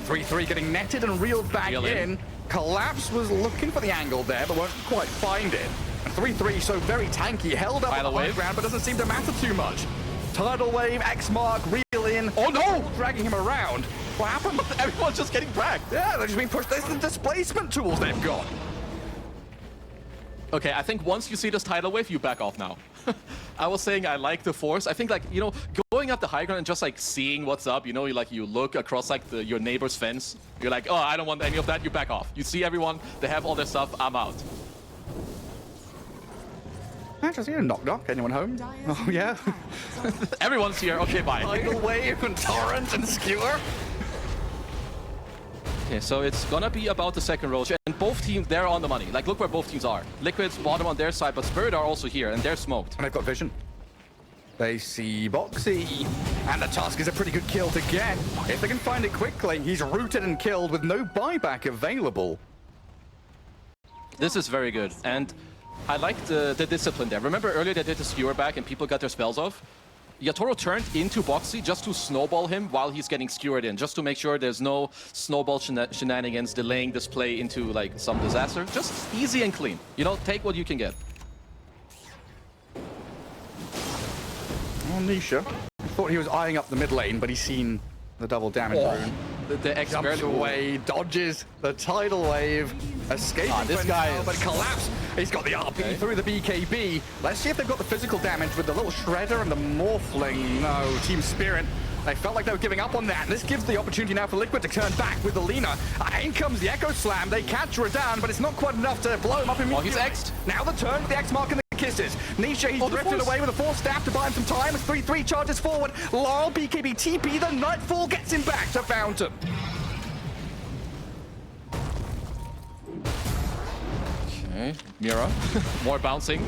3-3 getting netted and reeled back in. Collapse was looking for the angle there, but won't quite find it. 3-3, so very tanky, held up on the high ground, but doesn't seem to matter too much. Tidal Wave, X-Mark, reel in. Oh no! Dragging him around. What happened? Everyone's just getting dragged. Yeah, they're just being pushed. There's the displacement tools they've got. Okay, I think once you see this tidal wave, you back off now. I was saying I like the force. I think, like, you know, going up the high ground and just like seeing what's up, you know, you look across like your neighbor's fence. You're like, oh, I don't want any of that. You back off. You see everyone, they have all their stuff. I'm out. Just here, knock. Anyone home? Oh, yeah. Everyone's here. Okay, bye. Tidal Wave and Torrent and Skewer. Okay, so it's gonna be about the second Roach, and both teams, they're on the money. Like, look where both teams are. Liquid's bottom on their side, but Spirit are also here, and they're smoked. And they've got vision. They see Boxy, and the Tusk is a pretty good kill to get. If they can find it quickly, he's rooted and killed with no buyback available. This is very good, and I like the discipline there. Remember earlier they did the skewer back and people got their spells off? Yatoro turned into Boxy just to snowball him while he's getting skewered in, just to make sure there's no snowball shenanigans delaying this play into like some disaster. Just easy and clean. You know, take what you can get. Oh, Nisha. I thought he was eyeing up the mid lane, but he's seen the double damage rune. The X jumps away, dodges the tidal wave, escaping this guy but collapse. He's got the RP through the BKB. Let's see if they've got the physical damage with the little shredder and the morphling. No, Team Spirit. They felt like they were giving up on that. This gives the opportunity now for Liquid to turn back with the Lina. In comes the Echo Slam. They catch Radan, but it's not quite enough to blow him up immediately. Oh, he's X'd. Now the turn, the X mark and the kisses. Nisha, he's drifted away with a force staff to buy him some time as 3-3 charges forward. Lyle, BKB, TP, the Nightfall gets him back to Fountain. Okay, Mira, more bouncing.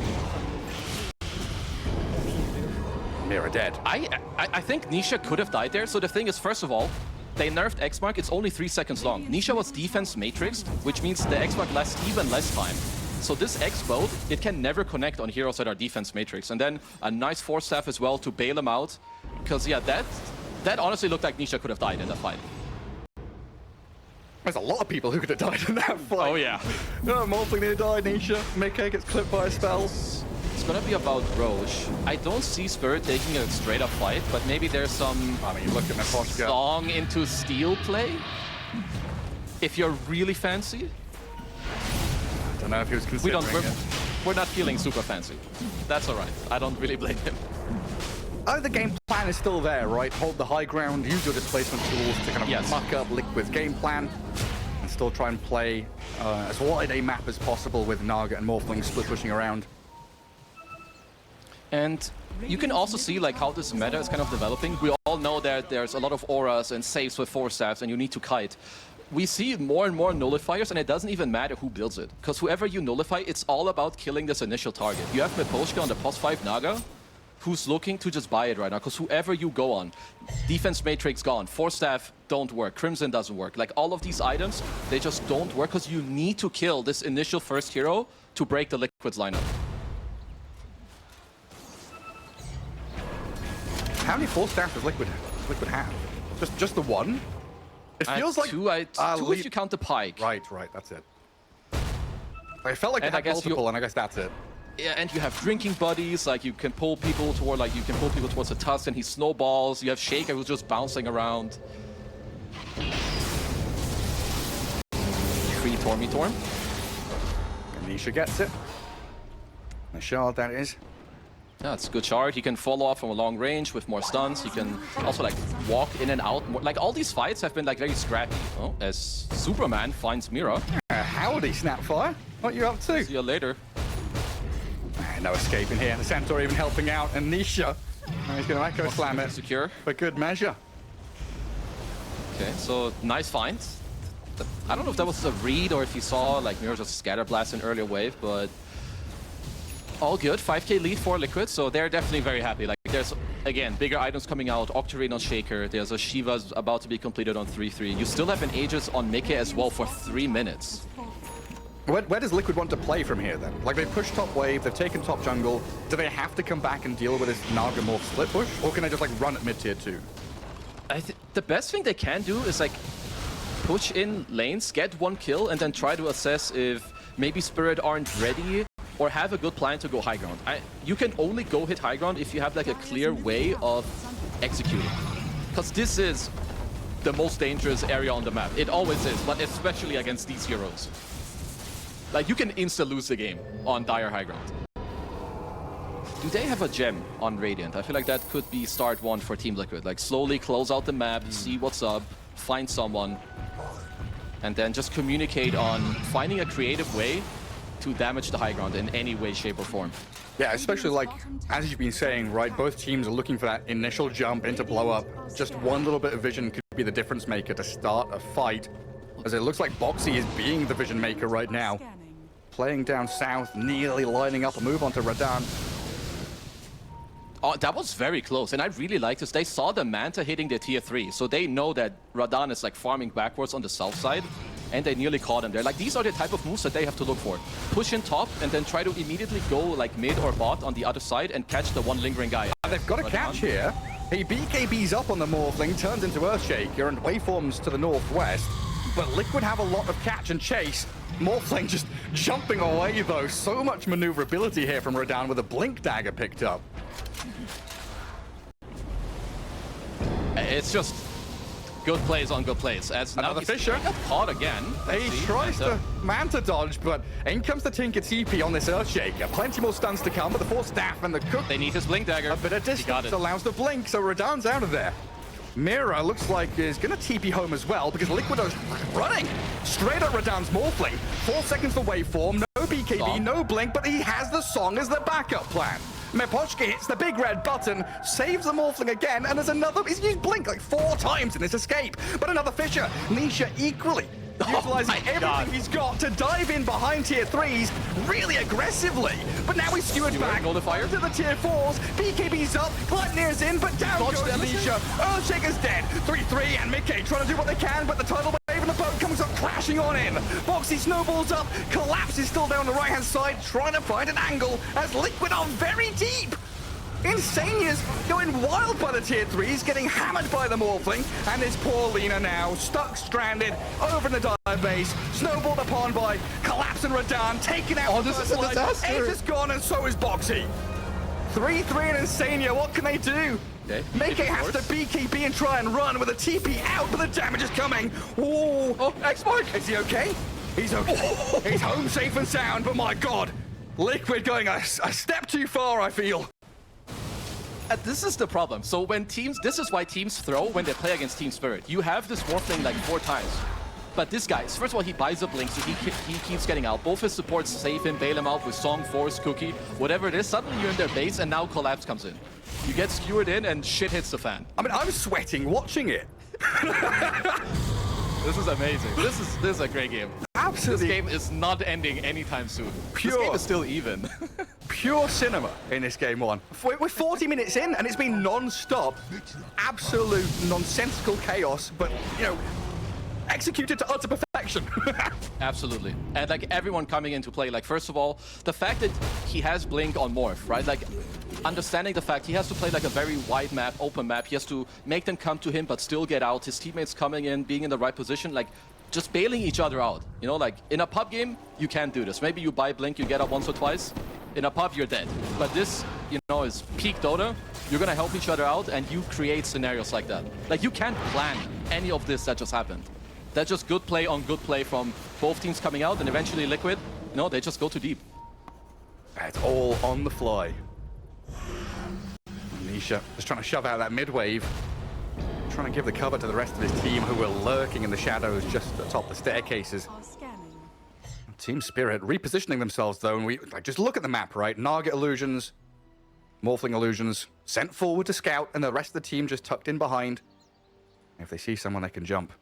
Mira dead. I think Nisha could have died there. So the thing is, first of all, they nerfed X-Mark. It's only 3 seconds long. Nisha was defense matrixed, which means the X-Mark lasts even less time. So this X-Boat, it can never connect on heroes that are defense matrix. And then a nice force staff as well to bail him out. Because yeah, that honestly looked like Nisha could have died in that fight. There's a lot of people who could have died in that fight. Oh yeah. No, Morphling near died, Nisha. Mickey gets clipped by a spell. It's gonna be about Roche. I don't see Spirit taking a straight up fight, but maybe there's some I mean, look at Neposhka. song into steel play. If you're really fancy. I don't know if he was considering We're not feeling super fancy. That's alright. I don't really blame him. Oh, the game plan is still there, right? Hold the high ground, use your displacement tools to kind of muck up Liquid's game plan, and still try and play as wide a map as possible with Naga and Morphling split pushing around. And you can also see like how this meta is kind of developing. We all know that there's a lot of auras and saves with force staffs, and you need to kite. We see more and more nullifiers, and it doesn't even matter who builds it. Because whoever you nullify, it's all about killing this initial target. You have Miposhka on the +5 Naga, who's looking to just buy it right now. Because whoever you go on, defense matrix gone, force staff don't work, Crimson doesn't work. Like all of these items, they just don't work because you need to kill this initial first hero to break the Liquid's lineup. How many force staffs does Liquid have? Just the one? It feels like two if you count the Pike. Right, that's it. I felt like they had multiple, and I guess that's it. Yeah, and you have drinking buddies, like you can pull people toward, like you can pull people towards the tusk, and he snowballs. You have Shaker who's just bouncing around. Free Tormy Torm. Nisha gets it. The shard, that is. Yeah, it's a good shard. He can follow off from a long range with more stuns. He can also like walk in and out more. Like all these fights have been like very scrappy. Oh, as Superman finds Mira. Howdy, Snapfire. What are you up to? See you later. No escaping here. The Centaur even helping out, and Nisha. He's going to Echo Slam it. Secure. For good measure. Okay, so nice find. I don't know if that was a read or if he saw like Mira just scatter blast an earlier wave, but all good. 5k lead for Liquid, so they're definitely very happy. Like there's, again, bigger items coming out. Octarine on Shaker. There's a Shiva's about to be completed on 3-3. You still have an Aegis on Mickey as well for 3 minutes. Where does Liquid want to play from here, then? Like, they've pushed top wave, they've taken top jungle. Do they have to come back and deal with this Naga Morph split push? Or can they just, like, run at mid-tier 2? The best thing they can do is, like, push in lanes, get 1 kill, and then try to assess if maybe Spirit aren't ready or have a good plan to go high ground. You can only go hit high ground if you have, like, a clear way of executing. Because this is the most dangerous area on the map. It always is, but especially against these heroes. Like, you can insta-lose the game on dire high ground. Do they have a gem on Radiant? I feel like that could be start one for Team Liquid. Like, slowly close out the map, see what's up, find someone, and then just communicate on finding a creative way to damage the high ground in any way, shape, or form. Yeah, especially, like, as you've been saying, right, both teams are looking for that initial jump into blow-up. Just one little bit of vision could be the difference maker to start a fight. As it looks like Boxy is being the vision maker right now. Playing down south, nearly lining up a move onto Radan. Oh, that was very close, and I really like this. They saw the Manta hitting the tier 3, so they know that Radan is like farming backwards on the south side, and they nearly caught him there. Like, these are the type of moves that they have to look for. Push in top, and then try to immediately go like mid or bot on the other side and catch the one lingering guy. And they've got a catch here. He BKBs up on the Morphling, turns into Earthshaker, and waveforms to the northwest. But Liquid have a lot of catch and chase. Morphling just jumping away, though. So much maneuverability here from Radan with a Blink Dagger picked up. It's just good plays on good plays. As Another now Fisher. Caught again. He tries to Manta dodge, but in comes the Tinker TP on this Earthshaker. Plenty more stuns to come, but the Force Staff and the Cook. They need his Blink Dagger. A bit of distance allows the Blink, so Radan's out of there. Mira looks like is going to TP home as well, because Liquido's running straight at Radan's Morphling. 4 seconds for waveform, no BKB, Song. no Blink, but he has the Song as the backup plan. Mepochka hits the big red button, saves the Morphling again, and there's another. He's used Blink like 4 times in this escape. But another Fissure. Nisha equally utilizing my everything God. he's got to dive in behind tier 3s really aggressively. But now he's skewered back nullifier. to the tier 4s. BKB's up, Gleipnir's in, but down Dodge goes damage. Nisha. Earthshaker's dead. 3-3, and Mickey trying to do what they can, but the tidal wave and the boat comes up crashing on in. Boxy snowballs up, Collapse is still down on the right-hand side, trying to find an angle as Liquid are very deep. Insania's going wild by the tier 3s, getting hammered by the Morphling, and this poor Lina now stuck, stranded, over in the dive base, snowballed upon by Collapse and Radan, taken out. Oh, this is a disaster. Ace is gone, and so is Boxy. 3-3 and Insania, what can they do? Okay. Meke has to BKB and try and run with a TP out, but the damage is coming. Ooh. Oh, X-Mark! Is he okay? He's okay. He's home safe and sound, but my God, Liquid going a step too far, I feel. This is the problem. So when teams, this is why teams throw when they play against Team Spirit. You have this Morphling like 4 times. But this guy, first of all, he buys a Blink, so he keeps getting out. Both his supports save him, bail him out with Song, Force, Cookie, whatever it is. Suddenly you're in their base, and now Collapse comes in. You get skewered in, and shit hits the fan. I mean, I'm sweating watching it. This is amazing. This is a great game. Absolutely. This game is not ending anytime soon. Pure. This game is still even. Pure cinema in this game 1. We're 40 minutes in, and it's been non-stop, absolute nonsensical chaos, but, you know, executed to utter perfection. Absolutely. And like everyone coming into play, like first of all, the fact that he has Blink on Morph, right? Like understanding the fact he has to play like a very wide map, open map. He has to make them come to him but still get out. His teammates coming in, being in the right position, like just bailing each other out. You know, like in a pub game, you can't do this. Maybe you buy Blink, you get up once or twice. In a pub, you're dead. But this, you know, is peak Dota. You're gonna help each other out and you create scenarios like that. Like you can't plan any of this that just happened. That's just good play on good play from both teams coming out, and eventually Liquid, you know, they just go too deep. It's all on the fly. Nisha just trying to shove out that mid wave, trying to give the cover to the rest of his team who were lurking in the shadows just atop the staircases. Team Spirit repositioning themselves though, and we like just look at the map, right? Naga illusions, Morphling illusions, sent forward to scout, and the rest of the team just tucked in behind. If they see someone, they can jump.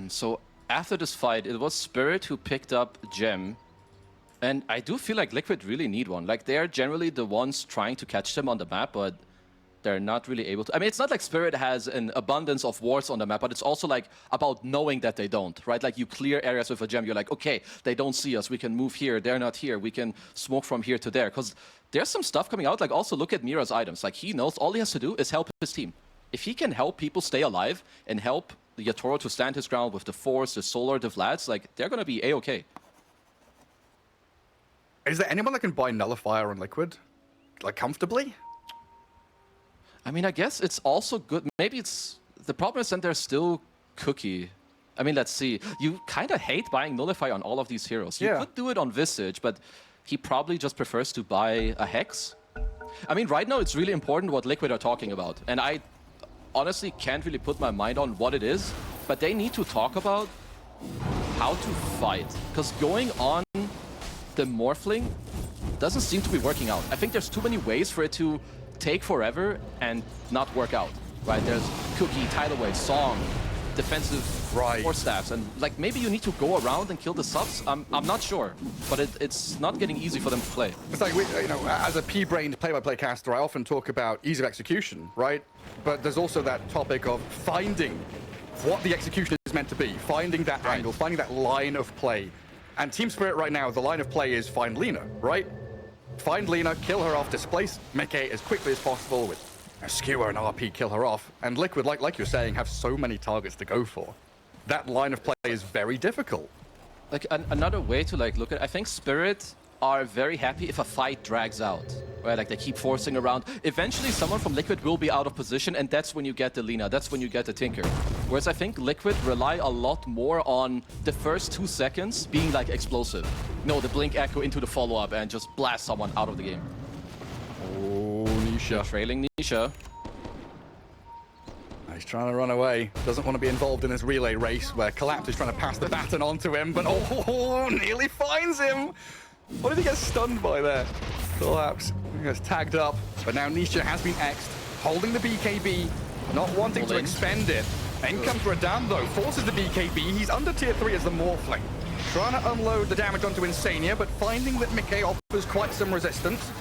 So after this fight, it was Spirit who picked up Gem. And I do feel like Liquid really need one. Like they're generally the ones trying to catch them on the map, but they're not really able to. I mean, it's not like Spirit has an abundance of wards on the map, but it's also like about knowing that they don't, right? Like you clear areas with a gem, you're like, okay, they don't see us, we can move here, they're not here, we can smoke from here to there. Because there's some stuff coming out, like also look at Mira's items. Like he knows all he has to do is help his team. If he can help people stay alive and help the Yatoro to stand his ground with the Force, the Solar, the Vlads, like they're gonna be A-okay. Is there anyone that can buy Nullifier on Liquid? Like comfortably? I mean, I guess it's also good. Maybe it's... The problem is that there's still Cookie. I mean, let's see. You kind of hate buying Nullify on all of these heroes. You could do it on Visage, but he probably just prefers to buy a Hex. I mean, right now it's really important what Liquid are talking about. And I honestly can't really put my mind on what it is, but they need to talk about how to fight. Because going on the Morphling doesn't seem to be working out. I think there's too many ways for it to take forever and not work out, right? There's Cookie, Tidal Wave, Song, defensive force staffs, and like maybe you need to go around and kill the subs. I'm not sure, but it's not getting easy for them to play. It's like, you know, as a pea-brained play-by-play caster, I often talk about ease of execution, right? But there's also that topic of finding what the execution is meant to be, finding that angle, finding that line of play. And Team Spirit right now, the line of play is find Lina, right? Find Lina, kill her off, displace Meke as quickly as possible with a skewer and RP, kill her off. And Liquid, like you're saying, have so many targets to go for. That line of play is very difficult. Like another way to like look at, I think Spirit are very happy if a fight drags out, right? Like they keep forcing around. Eventually someone from Liquid will be out of position, and that's when you get the Lina, that's when you get the Tinker. Whereas I think Liquid rely a lot more on the first 2 seconds being like explosive. No, the Blink Echo into the follow-up and just blast someone out of the game. Oh, Nisha. Trailing Nisha. He's trying to run away. Doesn't want to be involved in this relay race where Collapse is trying to pass the baton onto him, but oh, nearly finds him. What did he get stunned by there? Collapse gets tagged up, but now Nisha has been X'd, holding the BKB, not wanting to expend it. In comes Radahn though, forces the BKB. He's under tier 3 as the Morphling. Trying to unload the damage onto Insania, but finding that Mickey offers quite some resistance.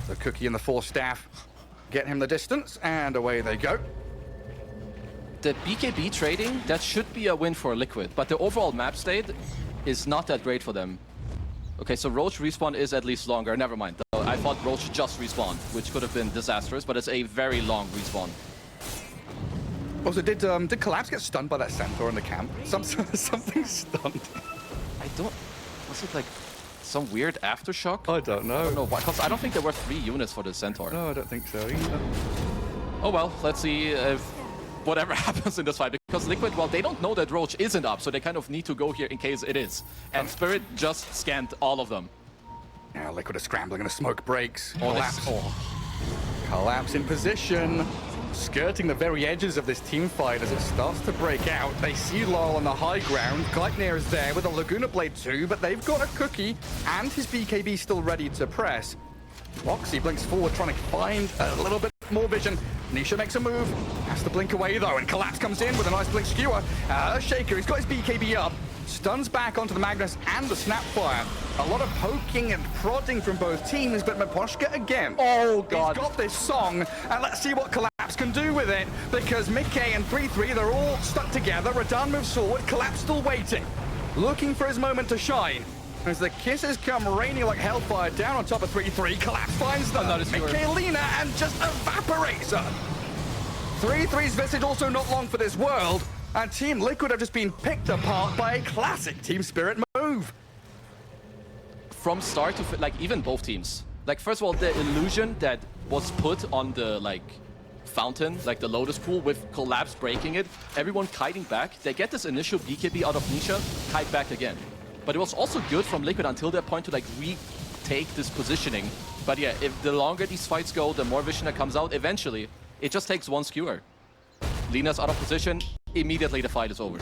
So Cookie and the Force Staff get him the distance, and away they go. The BKB trading, that should be a win for Liquid, but the overall map state is not that great for them. Okay, so Roach respawn is at least longer. Never mind. I thought Roach just respawned, which could have been disastrous, but it's a very long respawn. Also, did Collapse get stunned by that Centaur in the camp? Something stunned. I don't... Was it like some weird aftershock? I don't know. I don't know why, because I don't think there were 3 units for the Centaur. No, I don't think so either. Oh well, let's see if whatever happens in this fight, because Liquid, well, they don't know that Roach isn't up, so they kind of need to go here in case it is. And Spirit just scanned all of them. Yeah, Liquid are scrambling and the smoke breaks. Collapse. Collapse in position, skirting the very edges of this team fight as it starts to break out. They see Laurel on the high ground. Gleipnir is there with a Laguna Blade too, but they've got a Cookie and his BKB still ready to press. Roxy blinks forward, trying to find a little bit more vision. Nisha makes a move, has to blink away though, and Collapse comes in with a nice blink skewer. Shaker, he's got his BKB up, stuns back onto the Magnus and the Snapfire. A lot of poking and prodding from both teams, but Miposhka again. Oh God. He's got this song, and let's see what Collapse can do with it, because Mickey and 3-3, they're all stuck together. Radahn moves forward, Collapse still waiting, looking for his moment to shine. As the kisses come raining like hellfire down on top of 3-3, Collapse finds them. Michaelina and just evaporates her. 3-3's visage also not long for this world, and Team Liquid have just been picked apart by a classic Team Spirit move. From start to like even both teams. Like first of all, the illusion that was put on the like fountain, like the Lotus Pool with Collapse breaking it, everyone kiting back. They get this initial BKB out of Nisha, kite back again. But it was also good from Liquid until that point to like retake this positioning. But yeah, if the longer these fights go, the more vision that comes out, eventually it just takes one skewer. Lina's out of position, immediately the fight is over.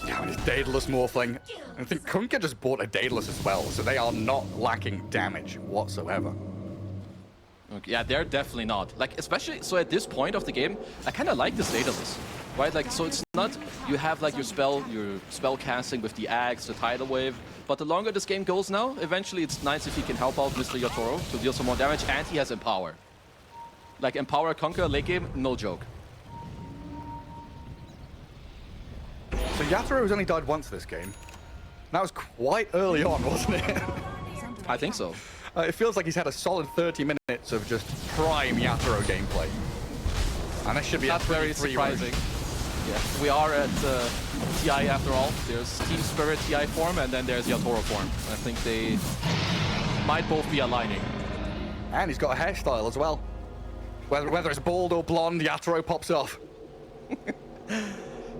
Now it is Daedalus Morphling. I think Kunkka just bought a Daedalus as well, so they are not lacking damage whatsoever. Okay, yeah, they're definitely not. Like, especially, so at this point of the game, I kind of like this Daedalus. Right, like, so it's not, you have like your spell casting with the axe, the tidal wave, but the longer this game goes now, eventually it's nice if he can help out Mr. Yatoro to deal some more damage, and he has Empower. Like, Empower Conquer late game, no joke. So Yatoro has only died once this game. That was quite early on, wasn't it? I think so. It feels like he's had a solid 30 minutes of just prime Yatoro gameplay. And this should be not very surprising. Yeah, we are at TI after all. There's Team Spirit TI form, and then there's Yatoro form. I think they might both be aligning. And he's got a hairstyle as well. Whether it's bald or blonde, Yatoro pops off.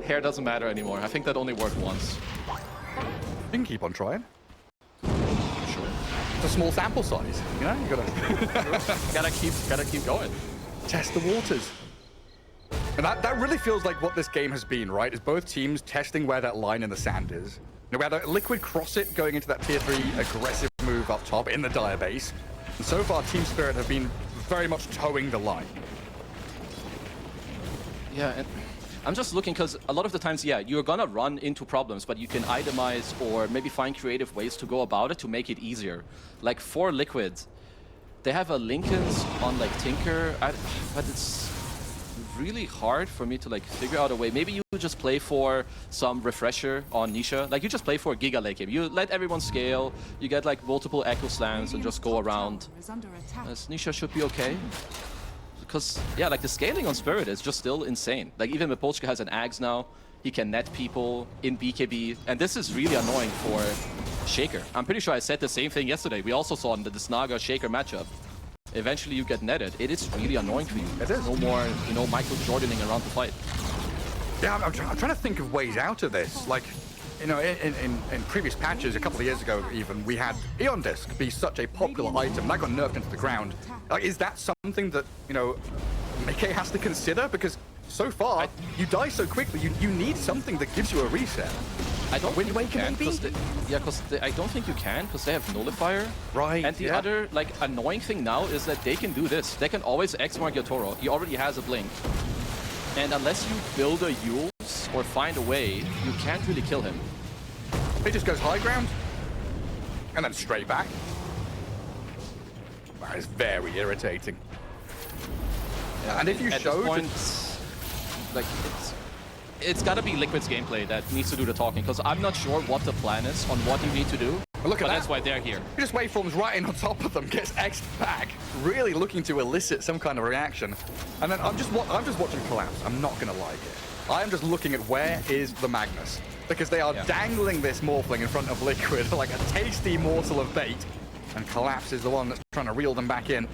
Hair doesn't matter anymore. I think that only worked once. You can keep on trying. Sure. It's a small sample size, you know? You gotta keep going. Test the waters. And that really feels like what this game has been, right? Is both teams testing where that line in the sand is. You know, whether Liquid cross it going into that tier 3 aggressive move up top in the Dire base. And so far, Team Spirit have been very much towing the line. Yeah, and I'm just looking because a lot of the times, yeah, you're gonna run into problems, but you can itemize or maybe find creative ways to go about it to make it easier. Like for Liquid, they have a Linken's on like Tinker, but it's really hard for me to like figure out a way. Maybe you just play for some refresher on Nisha. Like you just play for a Giga late game. You let everyone scale, you get like multiple Echo Slams and just go around. Nisha should be okay. Because, yeah, like the scaling on Spirit is just still insane. Like even Miposhka has an Ags now. He can net people in BKB. And this is really annoying for Shaker. I'm pretty sure I said the same thing yesterday. We also saw in the Snaga Shaker matchup. Eventually you get netted. It is really annoying for you. It is. No more, you know, Michael Jordaning around the fight. Yeah, I'm trying to think of ways out of this. Like, you know, in previous patches, a couple of years ago even, we had Eon Disc be such a popular item. That got nerfed into the ground. Like, is that something that, you know, Mickey has to consider? Because so far, you die so quickly, you need something that gives you a reset. I don't Wind think you Waker, can, maybe? because I don't think you can, because they have Nullifier. Right, And the other, like, annoying thing now is that they can do this. They can always X-Mark your Toro. He already has a Blink. And unless you build a Yules or find a way, you can't really kill him. He just goes high ground, and then straight back. That is very irritating. Yeah, and if you at showed... this point, like, it's got to be Liquid's gameplay that needs to do the talking, because I'm not sure what the plan is on what you need to do. But look at that. That's why they're here. He just waveforms right in on top of them, gets X'd back, really looking to elicit some kind of reaction. And then I'm just watching Collapse. I'm not going to lie here. I am just looking at where is the Magnus. Because they are dangling this Morphling in front of Liquid like a tasty morsel of bait. And Collapse is the one that's trying to reel them back in.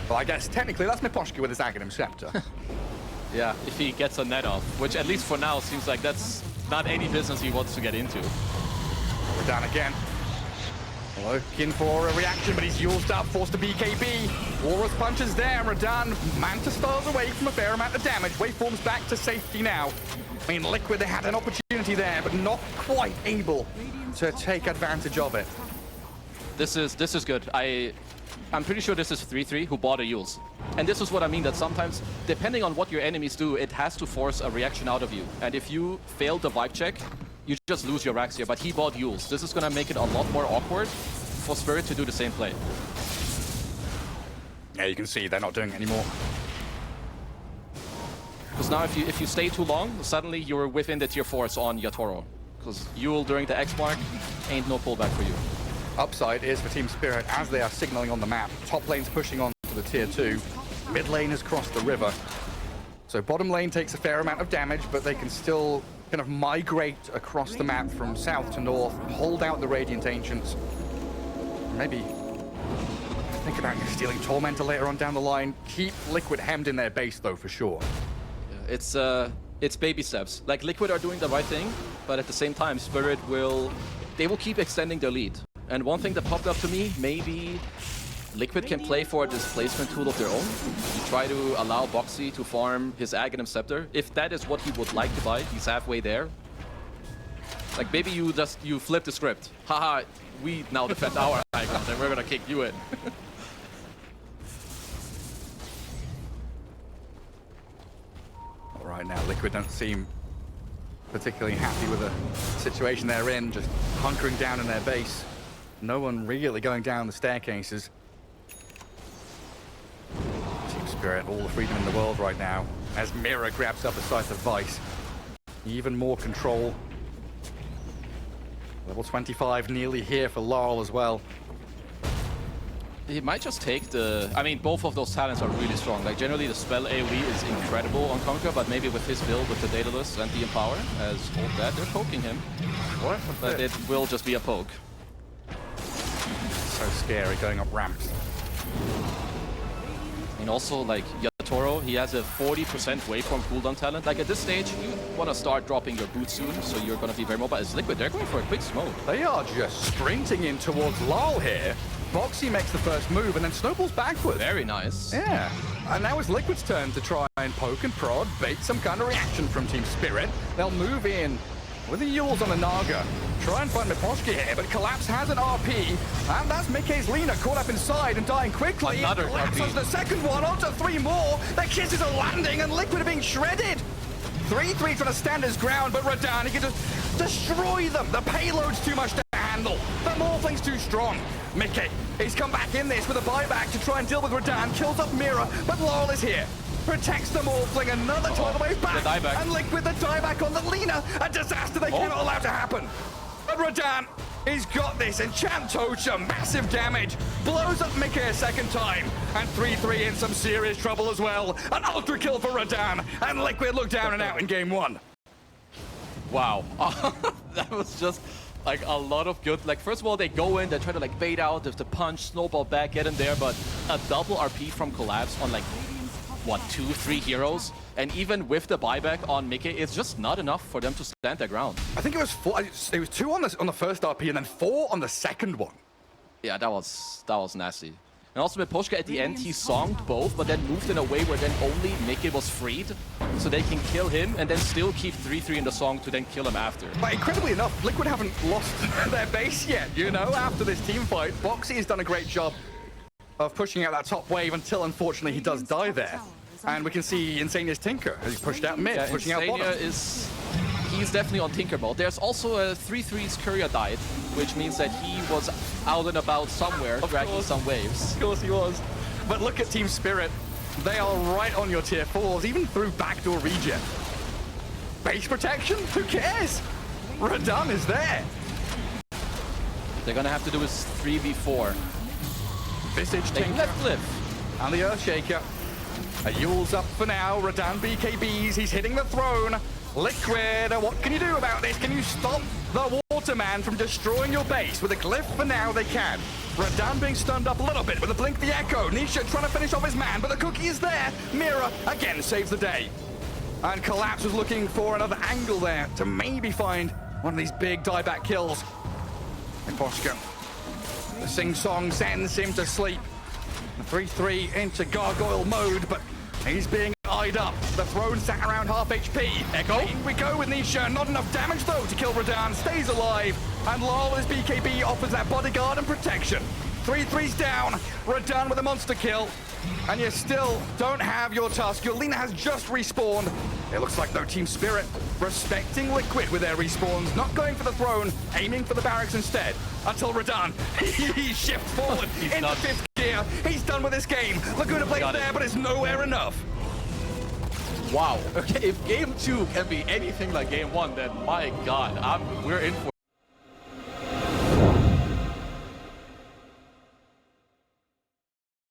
Well, I guess technically that's Miposhki with his Aghanim Scepter. Yeah, if he gets a net off, which at least for now seems like that's not any business he wants to get into. We're down again. Looking for a reaction, but he's used up, forced to BKB. Walrus punches there, Radan Manta stars away from a fair amount of damage. Waveforms back to safety now. I mean, Liquid, they had an opportunity there, but not quite able to take advantage of it. This is good. I'm pretty sure this is 3-3 who bought a Yules. And this is what I mean, that sometimes, depending on what your enemies do, it has to force a reaction out of you. And if you fail the vibe check, you just lose your racks here. But he bought Yules. This is going to make it a lot more awkward for Spirit to do the same play. Yeah, you can see they're not doing it anymore. Because now if you stay too long, suddenly you're within the tier 4s on Yatoro. Because Yule during the X mark ain't no pullback for you. Upside is for Team Spirit as they are signaling on the map. Top lane's pushing on to the tier 2. Mid lane has crossed the river. So bottom lane takes a fair amount of damage, but they can still kind of migrate across the map from south to north, hold out the Radiant Ancients. Maybe think about stealing Tormentor later on down the line. Keep Liquid hemmed in their base though, for sure. Yeah, it's baby steps. Like, Liquid are doing the right thing, but at the same time, Spirit will keep extending their lead. And one thing that popped up to me, maybe Liquid can play for a displacement tool of their own. Try to allow Boxy to farm his Aghanim Scepter. If that is what he would like to buy, he's halfway there. Like, maybe you flip the script. Haha, we now defend our high ground and we're gonna kick you in. All right, now Liquid don't seem particularly happy with the situation they're in, just hunkering down in their base. No one really going down the staircases. Team Spirit, all the freedom in the world right now, as Mira grabs up a scythe of Vice. Even more control. Level 25 nearly here for Laurel as well. He might just take the... I mean, both of those talents are really strong. Like, generally, the spell AoE is incredible on Conquer, but maybe with his build, with the Daedalus and the Empower, as Old Dad, they're poking him. What? But it will just be a poke. So scary going up ramps. And also, like, Yatoro, he has a 40% waveform cooldown talent. Like, at this stage, you want to start dropping your boots soon, so you're going to be very mobile. As Liquid, they're going for a quick smoke. They are just sprinting in towards Laurel here. Boxy makes the first move and then snowballs backwards. Very nice. Yeah. And now it's Liquid's turn to try and poke and prod, bait some kind of reaction from Team Spirit. They'll move in with the Yules on the Naga. Try and find Miposhki here, but Collapse has an RP. And that's Mickey's Lina caught up inside and dying quickly. Another Collapse RP. has the second one, onto 3 more. Their kisses are landing and Liquid are being shredded. 3-3 trying to stand his ground, but Radan, he can just destroy them. The payload's too much to handle. The Morphling's too strong. Mickey, he's come back in this with a buyback to try and deal with Radan, kills up Mira, but Laurel is here. Protects the Morphling, another tidal wave back. The dieback. And Liquid, the dieback on the Lina. A disaster they cannot allow to happen. But Radan, he's got this. Enchant Tocha, massive damage. Blows up Mickey a second time. And 3-3 in some serious trouble as well. An ultra kill for Radan. And Liquid look down and out in game 1. Wow. That was just... like, a lot of good... Like, first of all, they go in, they try to, like, bait out with the punch, snowball back, get in there, but a double RP from Collapse on, like, what, 2-3 heroes? And even with the buyback on Mickey, it's just not enough for them to stand their ground. I think it was 4. It was 2 on the first RP and then 4 on the second one. Yeah, that was nasty. And also Miposhka at the end, he songed both, but then moved in a way where then only Mickey was freed, so they can kill him and then still keep 3-3 in the song to then kill him after. But incredibly enough, Liquid haven't lost their base yet, you know, after this team fight. Boxy has done a great job of pushing out that top wave until, unfortunately, he does die there. And we can see Insania's Tinker as he's pushed out mid, pushing out bottom. He's definitely on Tinker mode. There's also a 3-3's Courier died, which means that he was out and about somewhere, dragging some waves. Of course he was. But look at Team Spirit. They are right on your tier 4s, even through backdoor regen. Base protection? Who cares? Radan is there. They're gonna have to do is 3v4. Visage They Tinker left Cliff. and the Earthshaker. A Yule's up for now. Radan BKBs. He's hitting the throne. Liquid, what can you do about this? Can you stop the Waterman from destroying your base? With a glyph for now, they can. Radan being stunned up a little bit with a Blink the Echo. Nisha trying to finish off his man, but the cookie is there. Mira again saves the day. And Collapse was looking for another angle there to maybe find one of these big dieback kills. Miposhka. The sing-song sends him to sleep. 3-3 into gargoyle mode, but he's being eyed up. The throne sat around half HP. Echo. In we go with Nisha. Not enough damage though to kill Radan. Stays alive. And Lal as BKB offers that bodyguard and protection. 3-3's down. Radan with a monster kill. And you still don't have your Tusk. Your Lina has just respawned. It looks like no Team Spirit respecting Liquid with their respawns. Not going for the throne, aiming for the barracks instead. Until Radan, he shifts forward into done. 5th gear. He's done with this game. Laguna plays Got it. there, but it's nowhere enough. Wow. Okay, if game 2 can be anything like game 1, then my god, we're in for